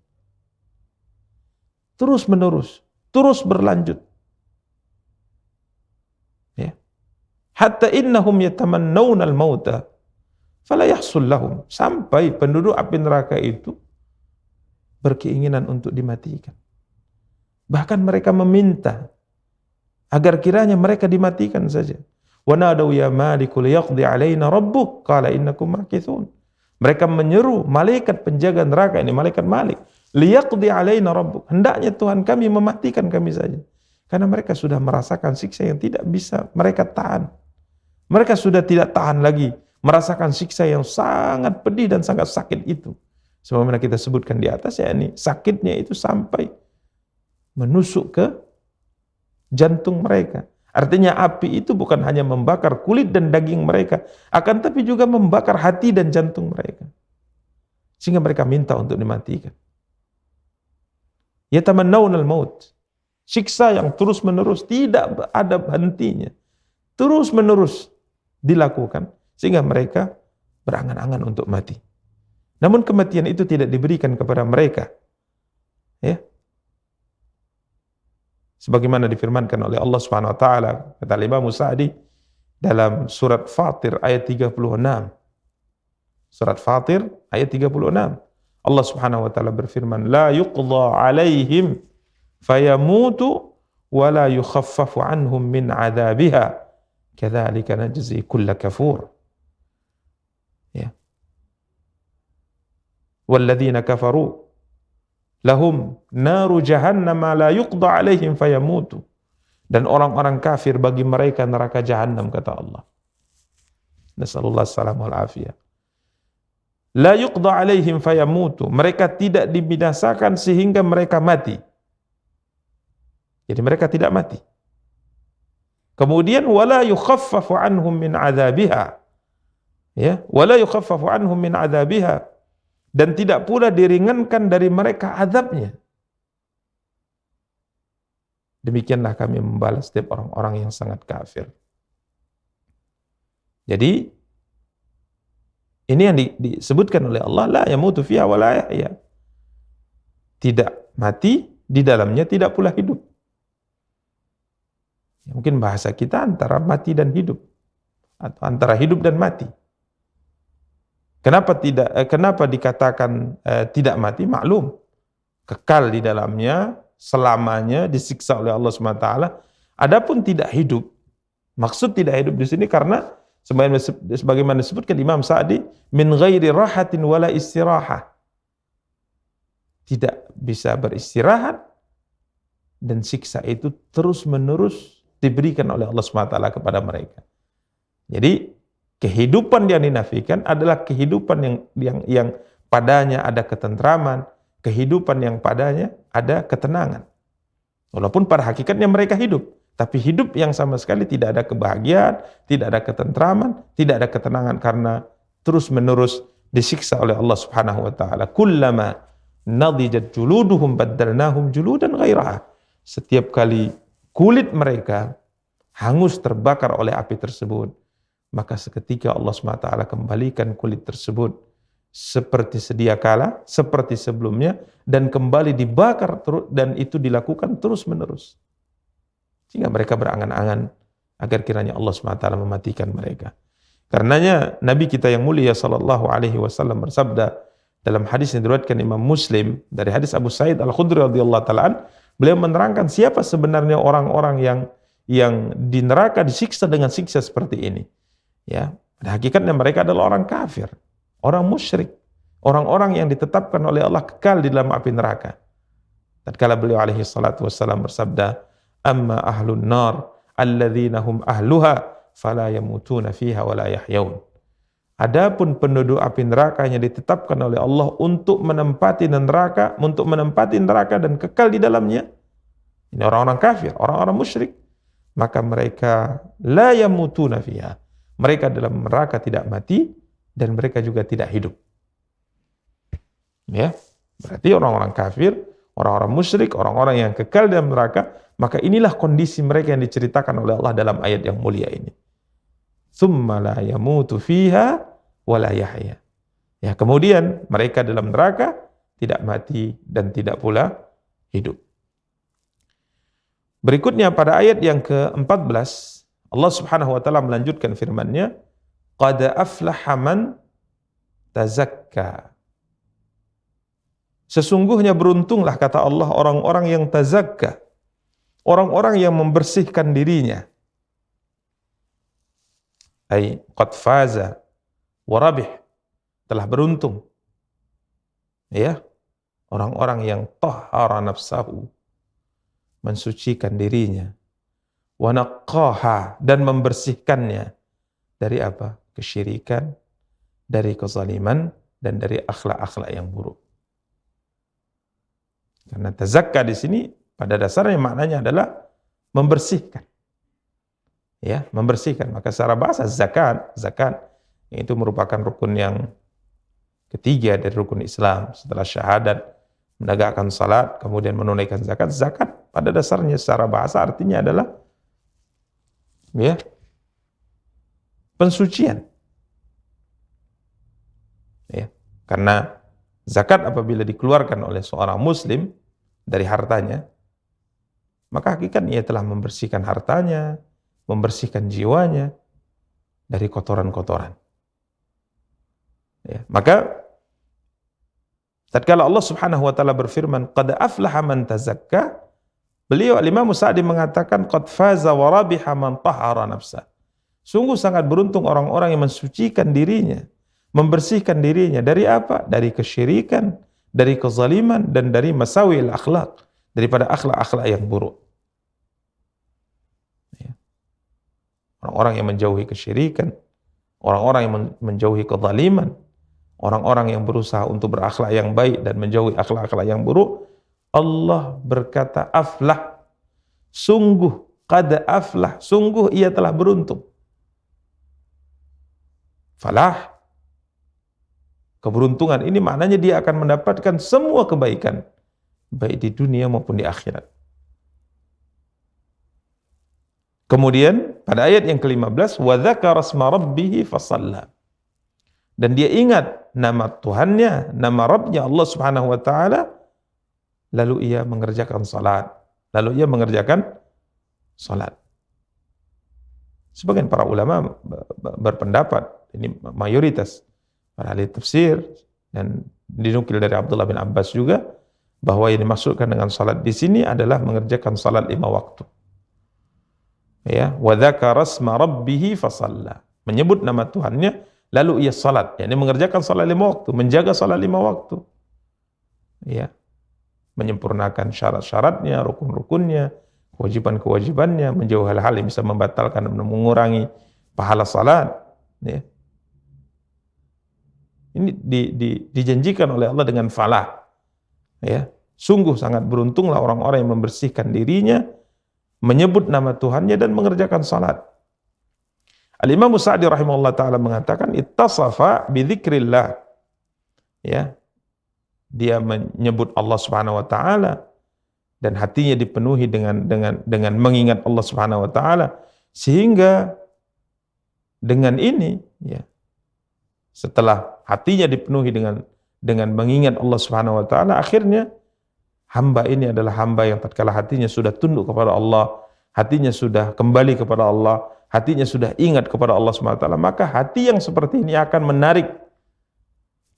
terus menerus, terus berlanjut, ya. Hatta innahum yatamannawna al-mauta fala yahsul lahum, sampai penduduk api neraka itu berkeinginan untuk dimatikan. Bahkan mereka meminta agar kiranya mereka dimatikan saja. Wa nadaw ya maliku liyaqdi alaina rabbuk qala innakum makithun. Mereka menyeru malaikat penjaga neraka ini, malaikat Malik, liyaqdi alaina rabbuk, hendaknya Tuhan kami mematikan kami saja. Karena mereka sudah merasakan siksa yang tidak bisa mereka tahan. Mereka sudah tidak tahan lagi merasakan siksa yang sangat pedih dan sangat sakit itu. Sebagaimana kita sebutkan di atas, ya, ini sakitnya itu sampai menusuk ke jantung mereka. Artinya api itu bukan hanya membakar kulit dan daging mereka, akan tapi juga membakar hati dan jantung mereka. Sehingga mereka minta untuk dimatikan. Yatamannawna al-maut. Siksa yang terus menerus, tidak ada hentinya. Terus menerus dilakukan, sehingga mereka berangan-angan untuk mati. Namun kematian itu tidak diberikan kepada mereka, ya, sebagaimana difirmankan oleh Allah Subhanahu wa taala, kata Imam Sa'di dalam surat Fatir ayat 36. Surat Fatir ayat 36. Allah Subhanahu wa taala berfirman, "La yuqdha 'alaihim fayamutu wa la yukhaffafu 'anhum min 'adzabiha. Kadzalika najzi kulla kafur." Ya. Walladzina kafaru lahum naru jahannam la yuqda 'alaihim fayamutu. Dan orang-orang kafir bagi mereka neraka jahannam, kata Allah. Nasallallahu alaihi wal afiyah. La yuqda 'alaihim fayamutu. Mereka tidak dibinasakan sehingga mereka mati. Jadi mereka tidak mati. Kemudian wala yukhaffafu 'anhum min 'adzabiha. Ya, wala yukhaffafu 'anhum min 'adzabiha. Dan tidak pula diringankan dari mereka azabnya. Demikianlah kami membalas setiap orang-orang yang sangat kafir. Jadi ini yang disebutkan oleh Allah, la yamutu fiha wa la yahya. Tidak mati, di dalamnya tidak pula hidup. Mungkin bahasa kita antara mati dan hidup, atau antara hidup dan mati. Kenapa dikatakan tidak mati? Maklum, kekal di dalamnya, selamanya disiksa oleh Allah SWT. Adapun tidak hidup, maksud tidak hidup di sini karena sebagaimana disebutkan Imam Sa'di, min ghairi rahatin wala istirahah. Tidak bisa beristirahat, dan siksa itu terus-menerus diberikan oleh Allah SWT kepada mereka. Jadi kehidupan yang dinafikan adalah kehidupan yang padanya ada ketentraman, kehidupan yang padanya ada ketenangan. Walaupun pada hakikatnya mereka hidup, tapi hidup yang sama sekali tidak ada kebahagiaan, tidak ada ketentraman, tidak ada ketenangan karena terus-menerus disiksa oleh Allah Subhanahu wa taala. Kullama nadijat juluduhum baddalnahum juludan ghairaha. Setiap kali kulit mereka hangus terbakar oleh api tersebut, maka seketika Allah SWT kembalikan kulit tersebut seperti sedia kala, seperti sebelumnya, dan kembali dibakar, dan itu dilakukan terus-menerus. Sehingga mereka berangan-angan agar kiranya Allah SWT mematikan mereka. Karenanya Nabi kita yang mulia sallallahu alaihi wasallam bersabda dalam hadis yang diriwayatkan Imam Muslim dari hadis Abu Sa'id Al-Khudri radhiyallahu ta'ala, beliau menerangkan siapa sebenarnya orang-orang yang di neraka disiksa dengan siksa seperti ini. Ya, pada hakikatnya mereka adalah orang kafir, orang musyrik, orang-orang yang ditetapkan oleh Allah kekal di dalam api neraka. Tatkala beliau alaihi salatu wassalam bersabda, "Amma ahlun nar alladzina hum ahluha fala yamutuna fiha wala yahyaun." Adapun penduduk api neraka yang ditetapkan oleh Allah untuk menempati neraka dan kekal di dalamnya, ini orang-orang kafir, orang-orang musyrik, maka mereka la yamutuna fiha. Mereka dalam neraka tidak mati, dan mereka juga tidak hidup. Ya, berarti orang-orang kafir, orang-orang musyrik, orang-orang yang kekal dalam neraka, maka inilah kondisi mereka yang diceritakan oleh Allah dalam ayat yang mulia ini. Tsumma la yamutu fiha wa la yahya. Ya, kemudian mereka dalam neraka tidak mati dan tidak pula hidup. Berikutnya pada ayat yang ke-14, Allah Subhanahu wa taala melanjutkan firman-Nya, "Qad aflaha man tazakka." Sesungguhnya beruntunglah, kata Allah, orang-orang yang tazakka, orang-orang yang membersihkan dirinya. Ai qad faza wa rabih, telah beruntung. Ya, orang-orang yang tahhara nafsahu, mensucikan dirinya, wa naqqaha, dan membersihkannya dari apa? Kesyirikan, dari kezaliman, dan dari akhlak-akhlak yang buruk. Karena tazakka di sini pada dasarnya maknanya adalah membersihkan. Ya, membersihkan. Maka secara bahasa zakat itu merupakan rukun yang ketiga dari rukun Islam setelah syahadat, menegakkan salat, kemudian menunaikan zakat. Zakat pada dasarnya secara bahasa artinya adalah ya, pensucian. Ya, karena zakat apabila dikeluarkan oleh seorang muslim dari hartanya, maka hakikatnya ia telah membersihkan hartanya, membersihkan jiwanya dari kotoran-kotoran. Ya, maka tatkala Allah Subhanahu wa taala berfirman, "Qad aflaha man tazakka", beliau Al-Imam Sa'di mengatakan, "Qad faza wa rabiha man tahara nafsa." Sungguh sangat beruntung orang-orang yang mensucikan dirinya, membersihkan dirinya dari apa? Dari kesyirikan, dari kezaliman, dan dari masawil akhlak, daripada akhlak-akhlak yang buruk. Ya. Orang-orang yang menjauhi kesyirikan, orang-orang yang menjauhi kezaliman, orang-orang yang berusaha untuk berakhlak yang baik dan menjauhi akhlak-akhlak yang buruk, Allah berkata, aflah, sungguh, qad aflah, sungguh ia telah beruntung. Falah, keberuntungan ini maknanya dia akan mendapatkan semua kebaikan, baik di dunia maupun di akhirat. Kemudian pada ayat yang ke-15, wa dzakara asma rabbih fasalla. Dan dia ingat nama Tuhannya, nama Rabbnya Allah Subhanahu wa taala, lalu ia mengerjakan salat. Sebagian para ulama berpendapat, ini mayoritas para ahli tafsir, dan dinukil dari Abdullah bin Abbas juga, bahwa yang dimaksudkan dengan salat di sini adalah mengerjakan salat 5 waktu. Ya, wa dzakara asma rabbih fasalla. Menyebut nama Tuhannya, lalu ia salat. Yani mengerjakan salat 5 waktu, menjaga salat 5 waktu. Ya. Menyempurnakan syarat-syaratnya, rukun-rukunnya, kewajiban-kewajibannya, menjauhi hal-hal yang bisa membatalkan dan mengurangi pahala salat. Ya. Ini dijanjikan oleh Allah dengan falah. Ya. Sungguh sangat beruntunglah orang-orang yang membersihkan dirinya, menyebut nama Tuhannya dan mengerjakan salat. Al-Imam Sa'di rahimahullah ta'ala mengatakan, ittasafa bidzikrillah. Ya. Dia menyebut Allah Subhanahu wa taala dan hatinya dipenuhi dengan mengingat Allah Subhanahu wa taala, sehingga dengan ini, ya, setelah hatinya dipenuhi dengan mengingat Allah Subhanahu wa taala, akhirnya hamba ini adalah hamba yang tatkala hatinya sudah tunduk kepada Allah, hatinya sudah kembali kepada Allah, hatinya sudah ingat kepada Allah Subhanahu wa taala, maka hati yang seperti ini akan menarik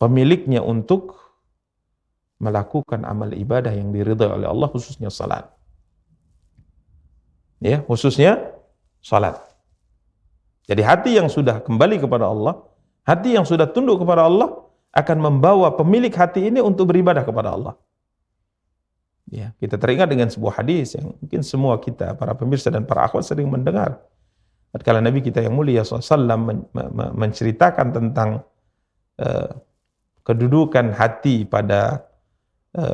pemiliknya untuk melakukan amal ibadah yang diridhai oleh Allah, khususnya salat. Ya, khususnya salat. Jadi hati yang sudah kembali kepada Allah, hati yang sudah tunduk kepada Allah, akan membawa pemilik hati ini untuk beribadah kepada Allah. Ya, kita teringat dengan sebuah hadis yang mungkin semua kita, para pemirsa dan para akhwat, sering mendengar. Tatkala Nabi kita yang mulia SAW menceritakan tentang kedudukan hati pada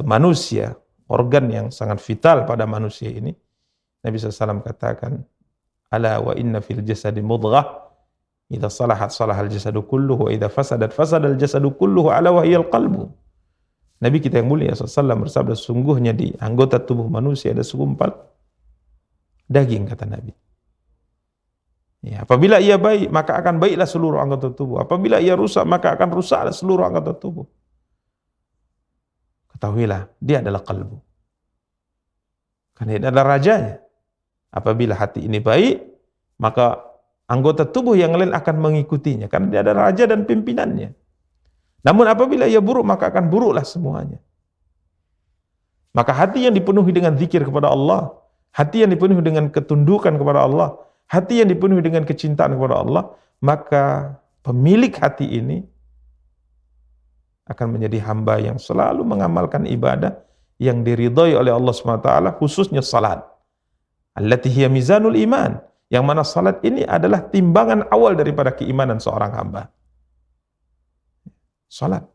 manusia, organ yang sangat vital pada manusia ini, Nabi SAW katakan, ala wa inna fil jasadi mudghah, idza salahat salahal jasadu kulluhu, wa idza fasadat fasadal jasadu kulluhu, ala wa hiyal qalbu. Nabi kita yang mulia SAW bersabda, sungguhnya di anggota tubuh manusia ada segumpal daging, kata Nabi. Ya, apabila ia baik, maka akan baiklah seluruh anggota tubuh. Apabila ia rusak, maka akan rusaklah seluruh anggota tubuh. Ketahuilah, dia adalah kalbu. Karena dia adalah rajanya. Apabila hati ini baik, maka anggota tubuh yang lain akan mengikutinya. Karena dia adalah raja dan pimpinannya. Namun apabila ia buruk, maka akan buruklah semuanya. Maka hati yang dipenuhi dengan zikir kepada Allah, hati yang dipenuhi dengan ketundukan kepada Allah, hati yang dipenuhi dengan kecintaan kepada Allah, maka pemilik hati ini akan menjadi hamba yang selalu mengamalkan ibadah yang diridhai oleh Allah SWT, khususnya salat. Allati hiya mizanul iman, yang mana salat ini adalah timbangan awal daripada keimanan seorang hamba. Salat.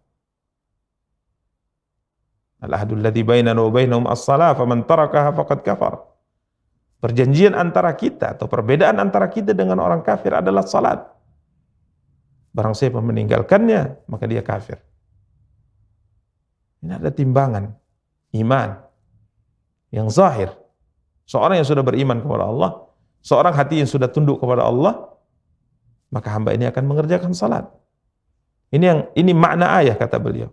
Al-ahdul ladzi bainana wa bainahum as-salah, faman tarakaha faqad kafar. Perjanjian antara kita atau perbedaan antara kita dengan orang kafir adalah salat. Barang siapa meninggalkannya, maka dia kafir. Ini ada timbangan iman yang zahir. Seorang yang sudah beriman kepada Allah, seorang hati yang sudah tunduk kepada Allah, maka hamba ini akan mengerjakan salat. Ini makna ayat, kata beliau.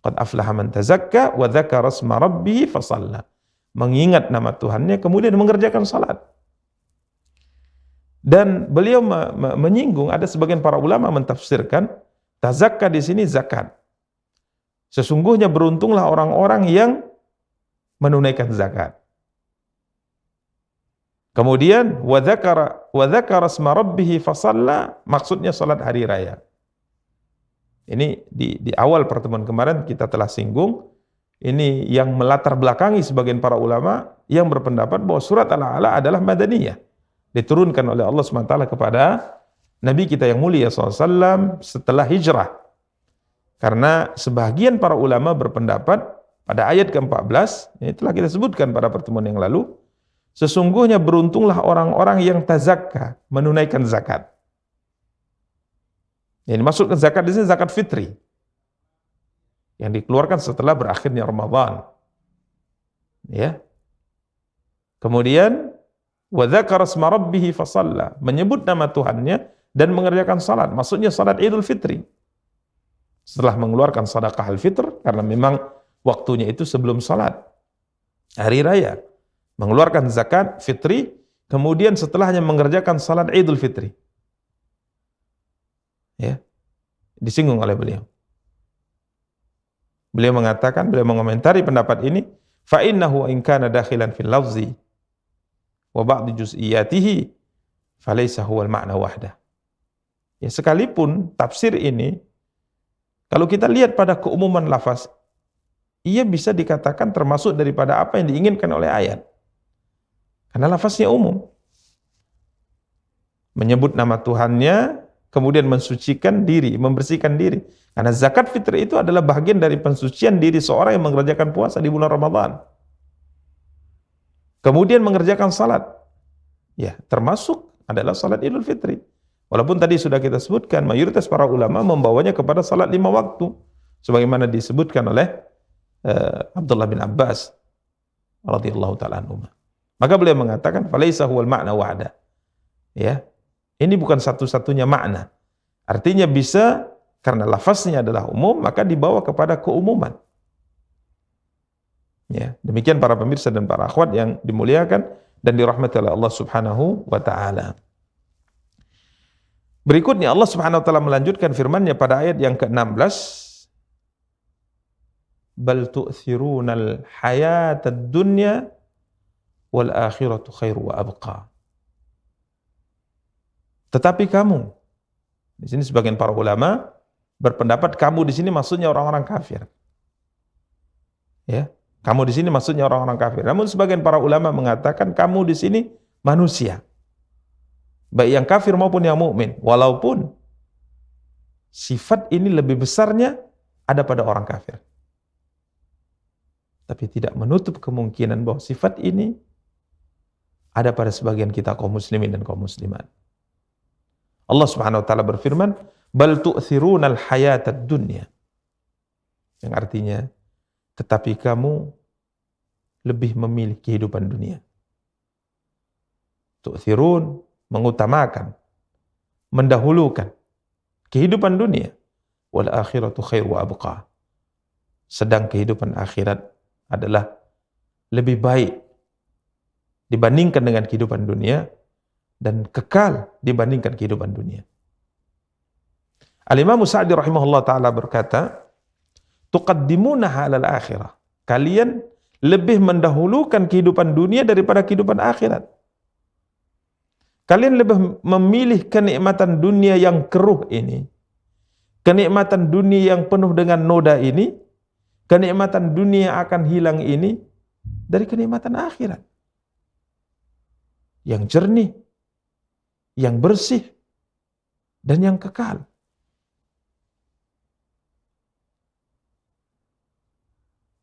Qad aflaha man tazakka wa dzakara asma rabbih fasalla. mengingat nama Tuhannya, kemudian mengerjakan salat. Dan beliau menyinggung, ada sebagian para ulama mentafsirkan tazakka di sini zakat. Sesungguhnya beruntunglah orang-orang yang menunaikan zakat. Kemudian wa dzakara asma rabbih fasalla, maksudnya salat hari raya. Ini di awal pertemuan kemarin kita telah singgung, ini yang melatar belakangi sebagian para ulama yang berpendapat bahwa surat Al-A'la adalah madaniyah, diturunkan oleh Allah SWT kepada Nabi kita yang mulia SAW setelah hijrah. Karena sebagian para ulama berpendapat pada ayat ke-14, ini telah kita sebutkan pada pertemuan yang lalu, sesungguhnya beruntunglah orang-orang yang tazakka, menunaikan zakat. Yang dimaksudkan zakat di sini zakat fitri, yang dikeluarkan setelah berakhirnya Ramadan. Ya. Kemudian wa dzakara asma rabbih fasalla, menyebut nama Tuhannya dan mengerjakan salat. Maksudnya salat Idul Fitri. Setelah mengeluarkan sedekah al-fitr, karena memang waktunya itu sebelum salat hari raya, mengeluarkan zakat fitri, kemudian setelahnya mengerjakan salat Idul Fitri. Ya. Disinggung oleh beliau. Beliau mengatakan, beliau mengomentari pendapat ini, fa innahu in kana dakhilan fil lafzi wa ba'd juz'iyatihi falaysa huwal ma'na wahdah. Ya, sekalipun tafsir ini kalau kita lihat pada keumuman lafaz, ia bisa dikatakan termasuk daripada apa yang diinginkan oleh ayat. Karena lafaznya umum. Menyebut nama Tuhannya, kemudian mensucikan diri, membersihkan diri. Karena zakat fitri itu adalah bagian dari pensucian diri seorang yang mengerjakan puasa di bulan Ramadan. Kemudian mengerjakan salat. Ya, termasuk adalah salat Idul Fitri. Walaupun tadi sudah kita sebutkan, mayoritas para ulama membawanya kepada salat 5 waktu. Sebagaimana disebutkan oleh Abdullah bin Abbas radhiyallahu ta'ala anhu. Maka beliau mengatakan, falaisa huwal ma'na wahda. Ya, ini bukan satu-satunya makna. Artinya bisa, karena lafaznya adalah umum, maka dibawa kepada keumuman. Ya, demikian para pemirsa dan para akhwat yang dimuliakan dan dirahmati oleh Allah Subhanahu wa taala. Berikutnya Allah Subhanahu wa taala melanjutkan firman-Nya pada ayat yang ke-16, bal tu'thirunal hayatad dunya wal akhiratu khairu wa abqa. Tetapi kamu, di sini sebagian para ulama berpendapat kamu di sini maksudnya orang-orang kafir. Ya, kamu di sini maksudnya orang-orang kafir. Namun sebagian para ulama mengatakan kamu di sini manusia, baik yang kafir maupun yang mukmin. Walaupun sifat ini lebih besarnya ada pada orang kafir, tapi tidak menutup kemungkinan bahwa sifat ini ada pada sebagian kita kaum muslimin dan kaum muslimat. Allah Subhanahu wa taala berfirman, bal tu'thirunal hayatad dunya. Yang artinya, tetapi kamu lebih memilih kehidupan dunia. Tu'thirun, mengutamakan, mendahulukan kehidupan dunia. Wal akhiratu khairu wa abqa. Sedang kehidupan akhirat adalah lebih baik dibandingkan dengan kehidupan dunia dan kekal dibandingkan kehidupan dunia. Al-Imam Sa'di rahimahullah ta'ala berkata, tuqaddimunaha alal akhirah. Kalian lebih mendahulukan kehidupan dunia daripada kehidupan akhirat. Kalian lebih memilih kenikmatan dunia yang keruh ini, kenikmatan dunia yang penuh dengan noda ini, kenikmatan dunia akan hilang ini, dari kenikmatan akhirat yang jernih, yang bersih, dan yang kekal.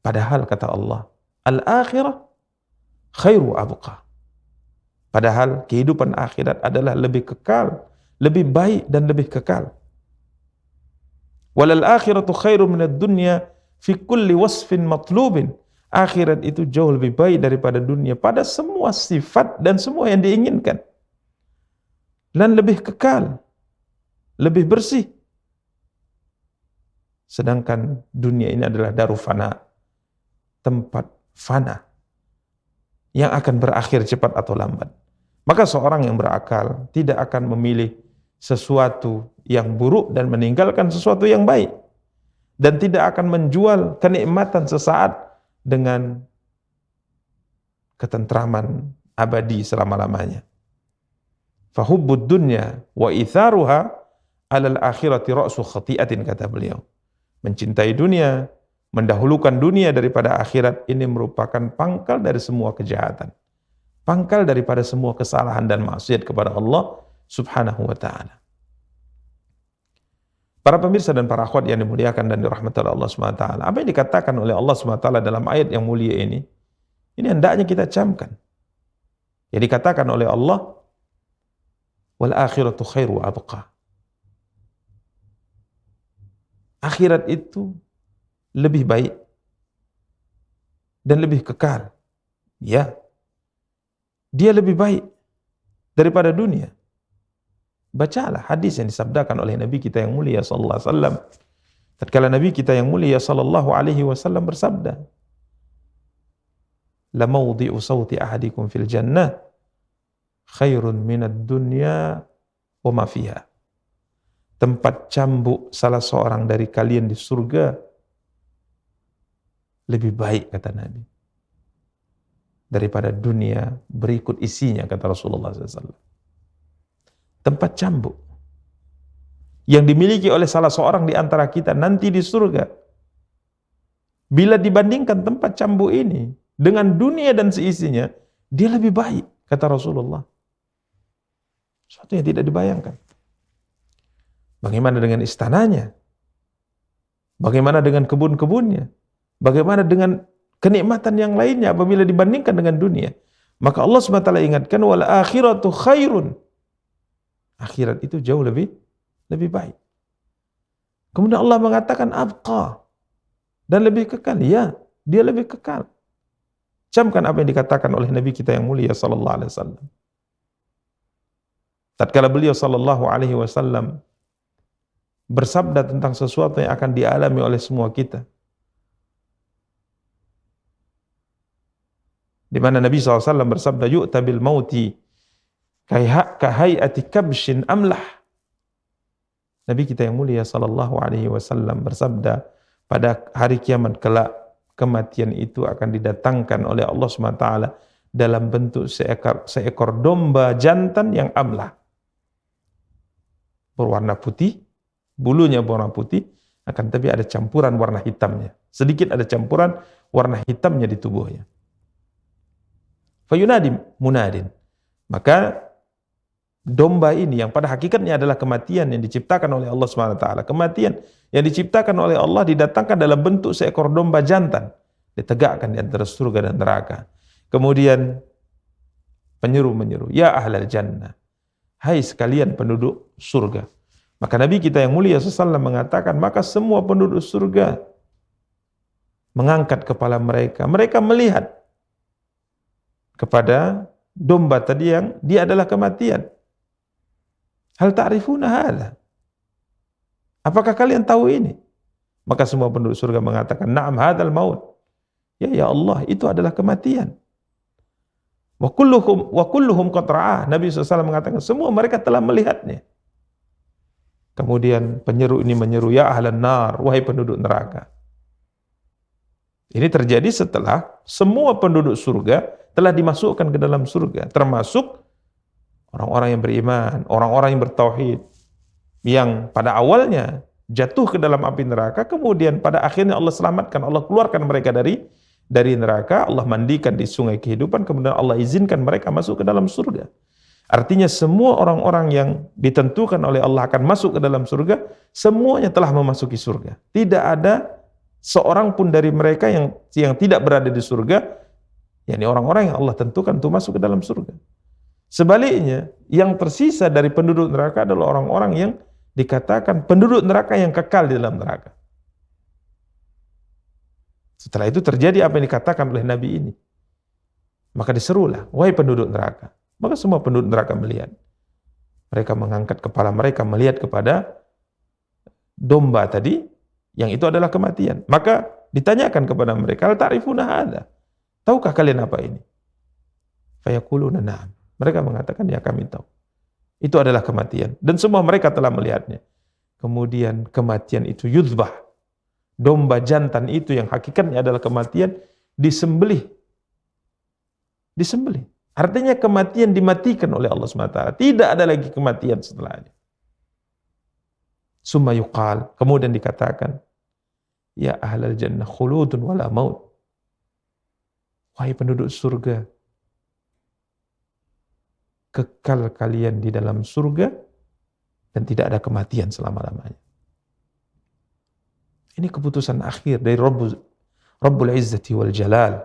Padahal kata Allah, al-akhirah khairu abqa. Padahal kehidupan akhirat adalah lebih kekal, lebih baik dan lebih kekal. Walal akhiratu khairu minad dunya fi kulli wasfin matlubin. Akhirat itu jauh lebih baik daripada dunia pada semua sifat dan semua yang diinginkan. Dan lebih kekal, lebih bersih. Sedangkan dunia ini adalah daru fana, tempat fana, yang akan berakhir cepat atau lambat. Maka seorang yang berakal tidak akan memilih sesuatu yang buruk dan meninggalkan sesuatu yang baik, dan tidak akan menjual kenikmatan sesaat dengan ketentraman abadi selama-lamanya. Fahubbud dunya wa itharuha alal akhirati ra'su khati'atin, kata beliau. Mencintai dunia, mendahulukan dunia daripada akhirat, ini merupakan pangkal dari semua kejahatan, pangkal daripada semua kesalahan dan maksiat kepada Allah Subhanahu wa ta'ala. Para pemirsa dan para akhwat yang dimuliakan dan dirahmati oleh Allah Subhanahu wa ta'ala, apa yang dikatakan oleh Allah Subhanahu wa ta'ala dalam ayat yang mulia ini hendaknya kita camkan. Yang dikatakan oleh Allah, wal akhiratu khairu wa abqa. Akhirat itu lebih baik dan lebih kekal. Ya, dia lebih baik daripada dunia. Bacalah hadis yang disabdakan oleh Nabi kita yang mulia sallallahu alaihi wasallam. Tatkala Nabi kita yang mulia sallallahu alaihi wasallam bersabda, la mawdi'u sawti ahadikum fil jannah khairun minad dunya wa ma fiha. Tempat cambuk salah seorang dari kalian di surga lebih baik, kata Nabi, daripada dunia berikut isinya, kata Rasulullah SAW. Tempat cambuk yang dimiliki oleh salah seorang di antara kita nanti di surga, bila dibandingkan tempat cambuk ini dengan dunia dan seisinya, dia lebih baik, kata Rasulullah. Sesuatu yang tidak dibayangkan. Bagaimana dengan istananya? Bagaimana dengan kebun-kebunnya? Bagaimana dengan kenikmatan yang lainnya apabila dibandingkan dengan dunia? Maka Allah SWT ingatkan, wal akhiratu khairun. Akhirat itu jauh lebih baik. Kemudian Allah mengatakan abqa, dan lebih kekal. Ya, dia lebih kekal. Camkan apa yang dikatakan oleh Nabi kita yang mulia sallallahu alaihi wasallam. Tatkala beliau sallallahu alaihi wasallam bersabda tentang sesuatu yang akan dialami oleh semua kita, di mana Nabi SAW bersabda, yu'ta bil mauti kahayati kabshin amlah. Nabi kita yang mulia sallallahu alaihi wasallam bersabda, pada hari kiamat kelak kematian itu akan didatangkan oleh Allah SWT dalam bentuk seekor domba jantan yang amlah, berwarna putih, bulunya berwarna putih, akan tapi ada campuran warna hitamnya. Sedikit ada campuran warna hitamnya di tubuhnya. Fayunadi munadin. Maka domba ini yang pada hakikatnya adalah kematian yang diciptakan oleh Allah SWT. Kematian yang diciptakan oleh Allah didatangkan dalam bentuk seekor domba jantan, ditegakkan di antara surga dan neraka. Kemudian penyeru-menyeru, ya ahlal jannah, hai sekalian penduduk surga. Maka Nabi kita yang mulia SAW mengatakan, maka semua penduduk surga mengangkat kepala mereka. Mereka melihat kepada domba tadi yang dia adalah kematian. Hal ta'rifuna hadha? Apakah kalian tahu ini? Maka semua penduduk surga mengatakan, na'am hadzal maut. Ya Allah, itu adalah kematian. Wa kulluhum qad ra'ah. Nabi SAW mengatakan, semua mereka telah melihatnya. Kemudian penyeru ini menyeru, ya ahlan nar, wahai penduduk neraka. Ini terjadi setelah semua penduduk surga telah dimasukkan ke dalam surga, termasuk orang-orang yang beriman, orang-orang yang bertauhid, yang pada awalnya jatuh ke dalam api neraka, kemudian pada akhirnya Allah selamatkan, Allah keluarkan mereka dari neraka, Allah mandikan di sungai kehidupan, kemudian Allah izinkan mereka masuk ke dalam surga. Artinya semua orang-orang yang ditentukan oleh Allah akan masuk ke dalam surga, semuanya telah memasuki surga. Tidak ada seorang pun dari mereka yang tidak berada di surga, yakni orang-orang yang Allah tentukan untuk masuk ke dalam surga. Sebaliknya, yang tersisa dari penduduk neraka adalah orang-orang yang dikatakan penduduk neraka yang kekal di dalam neraka. Setelah itu terjadi apa yang dikatakan oleh Nabi ini. Maka diserulah, wahai penduduk neraka. Maka semua penduduk neraka melihat. Mereka mengangkat kepala mereka melihat kepada domba tadi, yang itu adalah kematian. Maka ditanyakan kepada mereka, hal ta'rifuna hadza? Tahukah kalian apa ini? Fayaquluna na'am. Mereka mengatakan, ya kami tahu. Itu adalah kematian. Dan semua mereka telah melihatnya. Kemudian kematian itu yudhbah. Domba jantan itu yang hakikatnya adalah kematian, disembelih. Disembelih. Artinya kematian dimatikan oleh Allah SWT. Tidak ada lagi kematian setelahnya. Summa yuqal. Kemudian dikatakan, ya ahlal jannah khuludun wala maut. Wahai penduduk surga, kekal kalian di dalam surga dan tidak ada kematian selama-lamanya. Ini keputusan akhir dari Rabbul Izzati wal Jalal.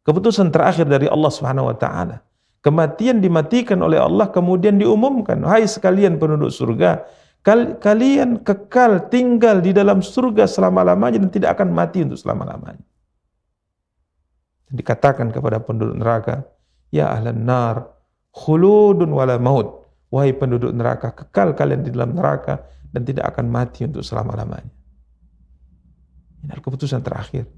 Keputusan terakhir dari Allah Subhanahu wa taala. Kematian dimatikan oleh Allah, kemudian diumumkan, hai sekalian penduduk surga, kalian kekal tinggal di dalam surga selama-lamanya dan tidak akan mati untuk selama-lamanya. Dikatakan kepada penduduk neraka, ya ahlan nar khuludun wala maut. Wahai penduduk neraka, kekal kalian di dalam neraka dan tidak akan mati untuk selama-lamanya. Ini adalah keputusan terakhir.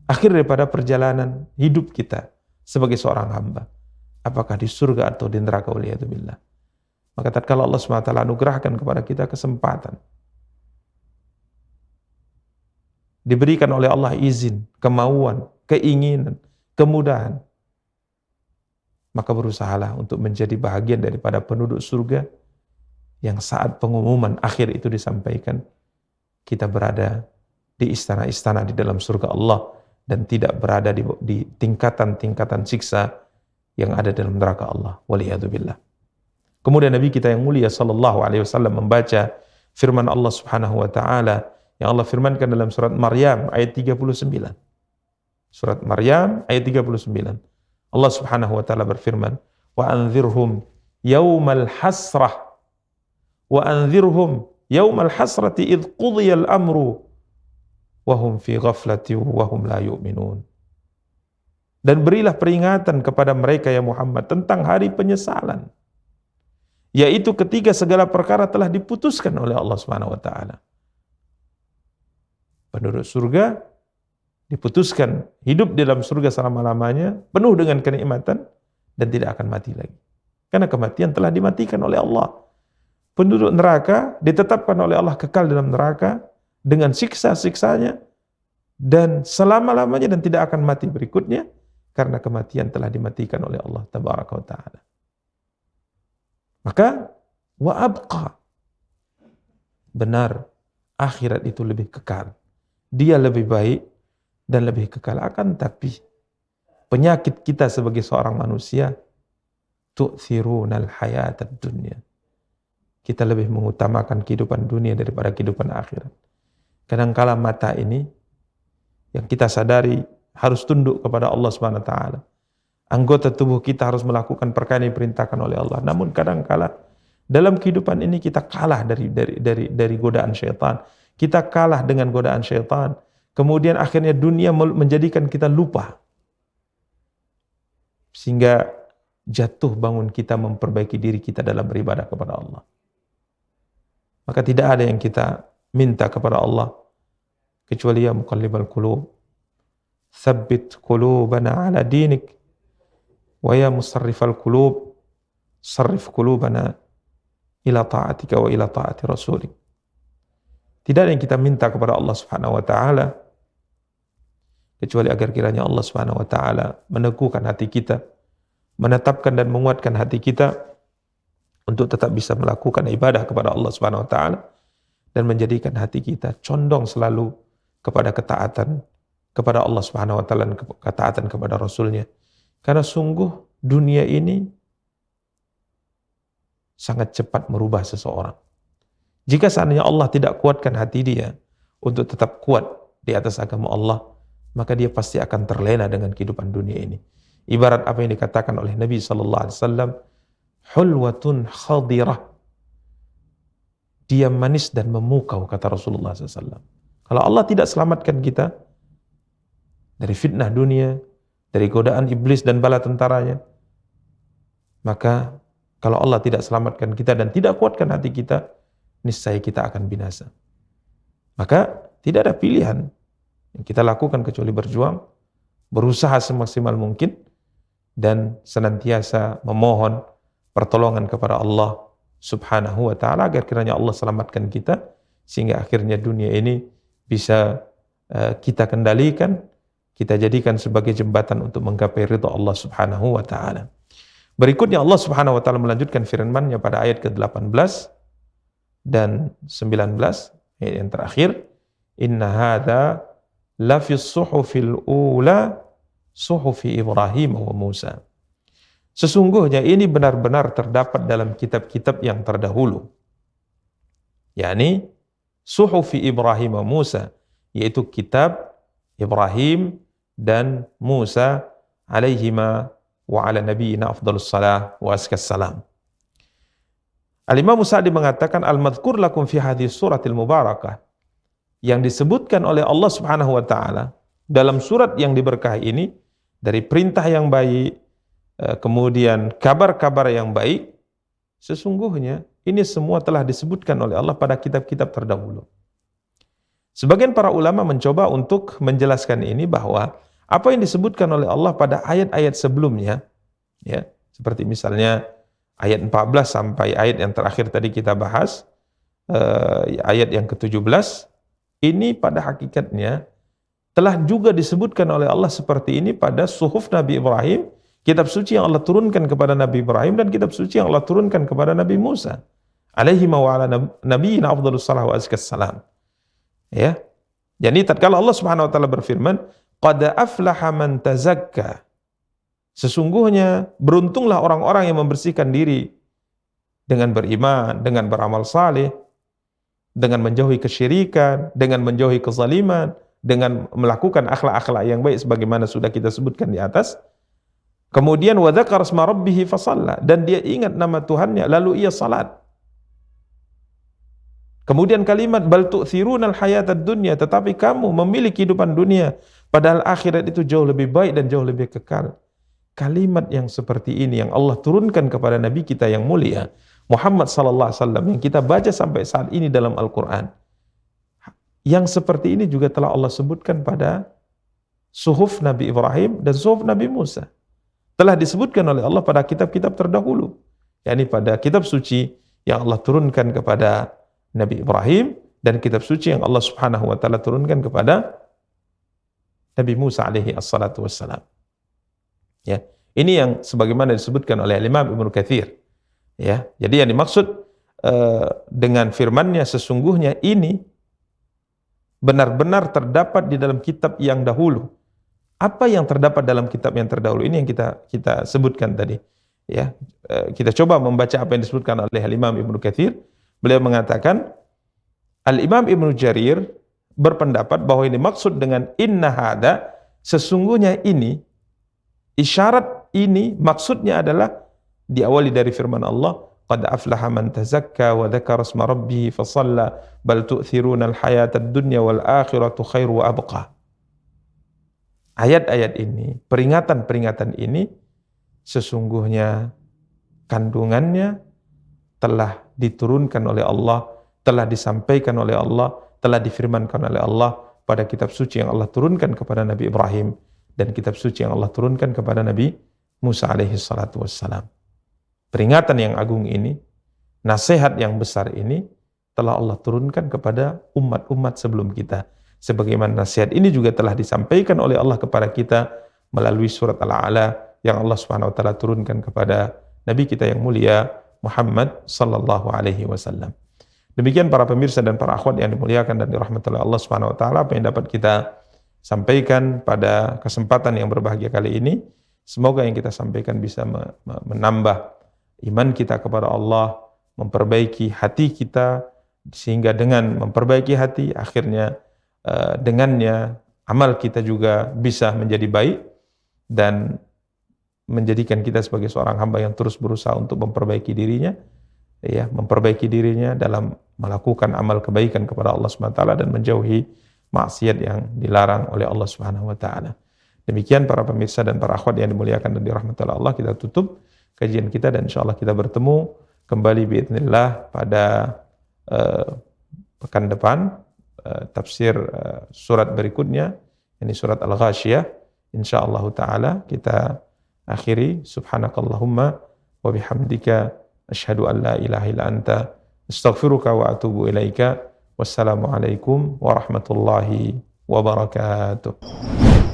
Akhir daripada perjalanan hidup kita sebagai seorang hamba. Apakah di surga atau di neraka, waliyadzubillah. Maka tatkala Allah SWT anugerahkan kepada kita kesempatan, diberikan oleh Allah izin, kemauan, keinginan, kemudahan, maka berusahalah untuk menjadi bahagian daripada penduduk surga yang saat pengumuman akhir itu disampaikan, kita berada di istana-istana di dalam surga Allah dan tidak berada di tingkatan-tingkatan siksa yang ada dalam neraka Allah. Waliyadzubillah. Kemudian Nabi kita yang mulia sallallahu alaihi wasallam membaca firman Allah Subhanahu wa taala yang Allah firmankan dalam surat Maryam ayat 39. Surat Maryam ayat 39. Allah Subhanahu wa taala berfirman, "Wa anzirhum yaumal hasrah wa anzirhum yaumal hasrati id qudiyal amru wa hum fi ghaflati wa hum la yu'minun." Dan berilah peringatan kepada mereka ya Muhammad tentang hari penyesalan, yaitu ketika segala perkara telah diputuskan oleh Allah Subhanahu wa taala. Penduduk surga diputuskan hidup di dalam surga selama-lamanya, penuh dengan kenikmatan dan tidak akan mati lagi. Karena kematian telah dimatikan oleh Allah. Penduduk neraka ditetapkan oleh Allah kekal dalam neraka dengan siksa-siksanya dan selama-lamanya dan tidak akan mati berikutnya karena kematian telah dimatikan oleh Allah tabaraka wa taala. Maka wa abqa, benar akhirat itu lebih kekal. Dia lebih baik dan lebih kekal. Akan tapi penyakit kita sebagai seorang manusia, tu'thirunal hayatad dunya. Kita lebih mengutamakan kehidupan dunia daripada kehidupan akhirat. Kadangkala mata ini yang kita sadari harus tunduk kepada Allah Subhanahu wa taala. Anggota tubuh kita harus melakukan perkara yang diperintahkan oleh Allah. Namun kadangkala dalam kehidupan ini kita kalah dari godaan syaitan. Kita kalah dengan godaan syaitan. Kemudian akhirnya dunia menjadikan kita lupa. Sehingga jatuh bangun kita memperbaiki diri kita dalam beribadah kepada Allah. Maka tidak ada yang kita minta kepada Allah kecuali ya muqallibal qulub, tsabbit qulubana ala dinik, wa ya musarrifal qulub, sarrif qulubana ila ta'atika wa ila ta'ati rasulik. Tidak ada yang kita minta kepada Allah Subhanahu wa taala kecuali agar kiranya Allah Subhanahu wa taala meneguhkan hati kita, menetapkan dan menguatkan hati kita untuk tetap bisa melakukan ibadah kepada Allah Subhanahu wa taala dan menjadikan hati kita condong selalu kepada ketaatan kepada Allah Subhanahu wa taala dan ketaatan kepada Rasulnya. Karena sungguh dunia ini sangat cepat merubah seseorang. Jika seandainya Allah tidak kuatkan hati dia untuk tetap kuat di atas agama Allah, maka dia pasti akan terlena dengan kehidupan dunia ini. Ibarat apa yang dikatakan oleh Nabi sallallahu alaihi wasallam, hulwatun khadirah. Dia manis dan memukau, kata Rasulullah SAW. Kalau Allah tidak selamatkan kita dari fitnah dunia, dari godaan iblis dan bala tentaranya, maka kalau Allah tidak selamatkan kita dan tidak kuatkan hati kita, niscaya kita akan binasa. Maka tidak ada pilihan yang kita lakukan kecuali berjuang, berusaha semaksimal mungkin dan senantiasa memohon pertolongan kepada Allah Subhanahu wa taala agar kiranya Allah selamatkan kita sehingga akhirnya dunia ini bisa kita kendalikan, kita jadikan sebagai jembatan untuk menggapai ridha Allah Subhanahu wa taala. Berikutnya Allah Subhanahu wa taala melanjutkan firman-Nya pada ayat ke-18 dan 19, ayat yang terakhir, inna hadza lafis suhufil ula suhufi Ibrahim wa Musa. Sesungguhnya ini benar-benar terdapat dalam kitab-kitab yang terdahulu, yakni suhufi Ibrahim wa Musa, yaitu kitab Ibrahim dan Musa alaihima wa ala nabiyina afdalus salah wa askas salam. Al-Imam Sa'di mengatakan al-madhkur lakum fi hadhihi suratil mubarakah, yang disebutkan oleh Allah Subhanahu wa taala dalam surat yang diberkahi ini dari perintah yang baik, kemudian kabar-kabar yang baik, sesungguhnya ini semua telah disebutkan oleh Allah pada kitab-kitab terdahulu. Sebagian para ulama mencoba untuk menjelaskan ini bahwa apa yang disebutkan oleh Allah pada ayat-ayat sebelumnya, ya, seperti misalnya ayat 14 sampai ayat yang terakhir tadi kita bahas, ayat yang ke-17, ini pada hakikatnya telah juga disebutkan oleh Allah seperti ini pada suhuf Nabi Ibrahim, kitab suci yang Allah turunkan kepada Nabi Ibrahim, dan kitab suci yang Allah turunkan kepada Nabi Musa alaihi wa ala nabiyina afdhalus salah wa azkas salam. Ya. Jadi tatkala Allah Subhanahu wa taala berfirman, qad aflaha man tazakka, sesungguhnya beruntunglah orang-orang yang membersihkan diri dengan beriman, dengan beramal saleh, dengan menjauhi kesyirikan, dengan menjauhi kezaliman, dengan melakukan akhlak-akhlak yang baik sebagaimana sudah kita sebutkan di atas. Kemudian wa dzakara asma rabbih fasalla, dan dia ingat nama Tuhannya lalu ia salat. Kemudian kalimat bal tu'thirunal hayatad dunya, tetapi kamu memilih kehidupan dunia padahal akhirat itu jauh lebih baik dan jauh lebih kekal. Kalimat yang seperti ini yang Allah turunkan kepada nabi kita yang mulia Muhammad sallallahu alaihi wasallam yang kita baca sampai saat ini dalam Al-Qur'an. Yang seperti ini juga telah Allah sebutkan pada suhuf Nabi Ibrahim dan suhuf Nabi Musa. Telah disebutkan oleh Allah pada kitab-kitab terdahulu, yakni pada kitab suci yang Allah turunkan kepada Nabi Ibrahim dan kitab suci yang Allah Subhanahu wa taala turunkan kepada Nabi Musa alaihi assalatu wassalam. Ya, ini yang sebagaimana disebutkan oleh Imam Ibnu Katsir. Ya, jadi yang dimaksud dengan firman-Nya sesungguhnya ini benar-benar terdapat di dalam kitab yang dahulu. Apa yang terdapat dalam kitab yang terdahulu ini yang kita sebutkan tadi. Ya, kita coba membaca apa yang disebutkan oleh Imam Ibnu Katsir. Beliau mengatakan, Al-Imam Ibnu Jarir berpendapat bahwa ini maksud dengan inna hada, sesungguhnya ini, isyarat ini maksudnya adalah diawali dari firman Allah, qad aflaha man tazakka wa dzakara asma rabbih fasalla bal tu'thiruna al-hayata ad-dunya wal akhiratu khairu wa abqa. Ayat-ayat ini, peringatan-peringatan ini sesungguhnya kandungannya telah diturunkan oleh Allah, telah disampaikan oleh Allah, telah difirmankan oleh Allah pada kitab suci yang Allah turunkan kepada Nabi Ibrahim dan kitab suci yang Allah turunkan kepada Nabi Musa alaihi salatu wassalam. Peringatan yang agung ini, nasihat yang besar ini telah Allah turunkan kepada umat-umat sebelum kita. Sebagaimana nasihat ini juga telah disampaikan oleh Allah kepada kita melalui surat Al-A'la yang Allah Subhanahu wa taala turunkan kepada Nabi kita yang mulia Muhammad sallallahu alaihi wasallam. Demikian para pemirsa dan para akhwat yang dimuliakan dan dirahmati oleh Allah Subhanahu wa taala, apa yang dapat kita sampaikan pada kesempatan yang berbahagia kali ini, semoga yang kita sampaikan bisa menambah iman kita kepada Allah, memperbaiki hati kita, sehingga dengan memperbaiki hati akhirnya dengannya amal kita juga bisa menjadi baik dan menjadikan kita sebagai seorang hamba yang terus berusaha untuk memperbaiki dirinya, ya, memperbaiki dirinya dalam melakukan amal kebaikan kepada Allah Subhanahu wa taala dan menjauhi maksiat yang dilarang oleh Allah Subhanahu wa taala. Demikian para pemirsa dan para akhwat yang dimuliakan dan dirahmati oleh Allah, kita tutup kajian kita dan insyaallah kita bertemu kembali biidznillah pada pekan depan, tafsir surat berikutnya, ini surat Al-Ghasyiyah. Insyaallah taala kita akhiri, subhanakallahumma wa bihamdika asyhadu an la ilaha illa anta astaghfiruka wa atubu ilaika. Wassalamualaikum warahmatullahi wabarakatuh.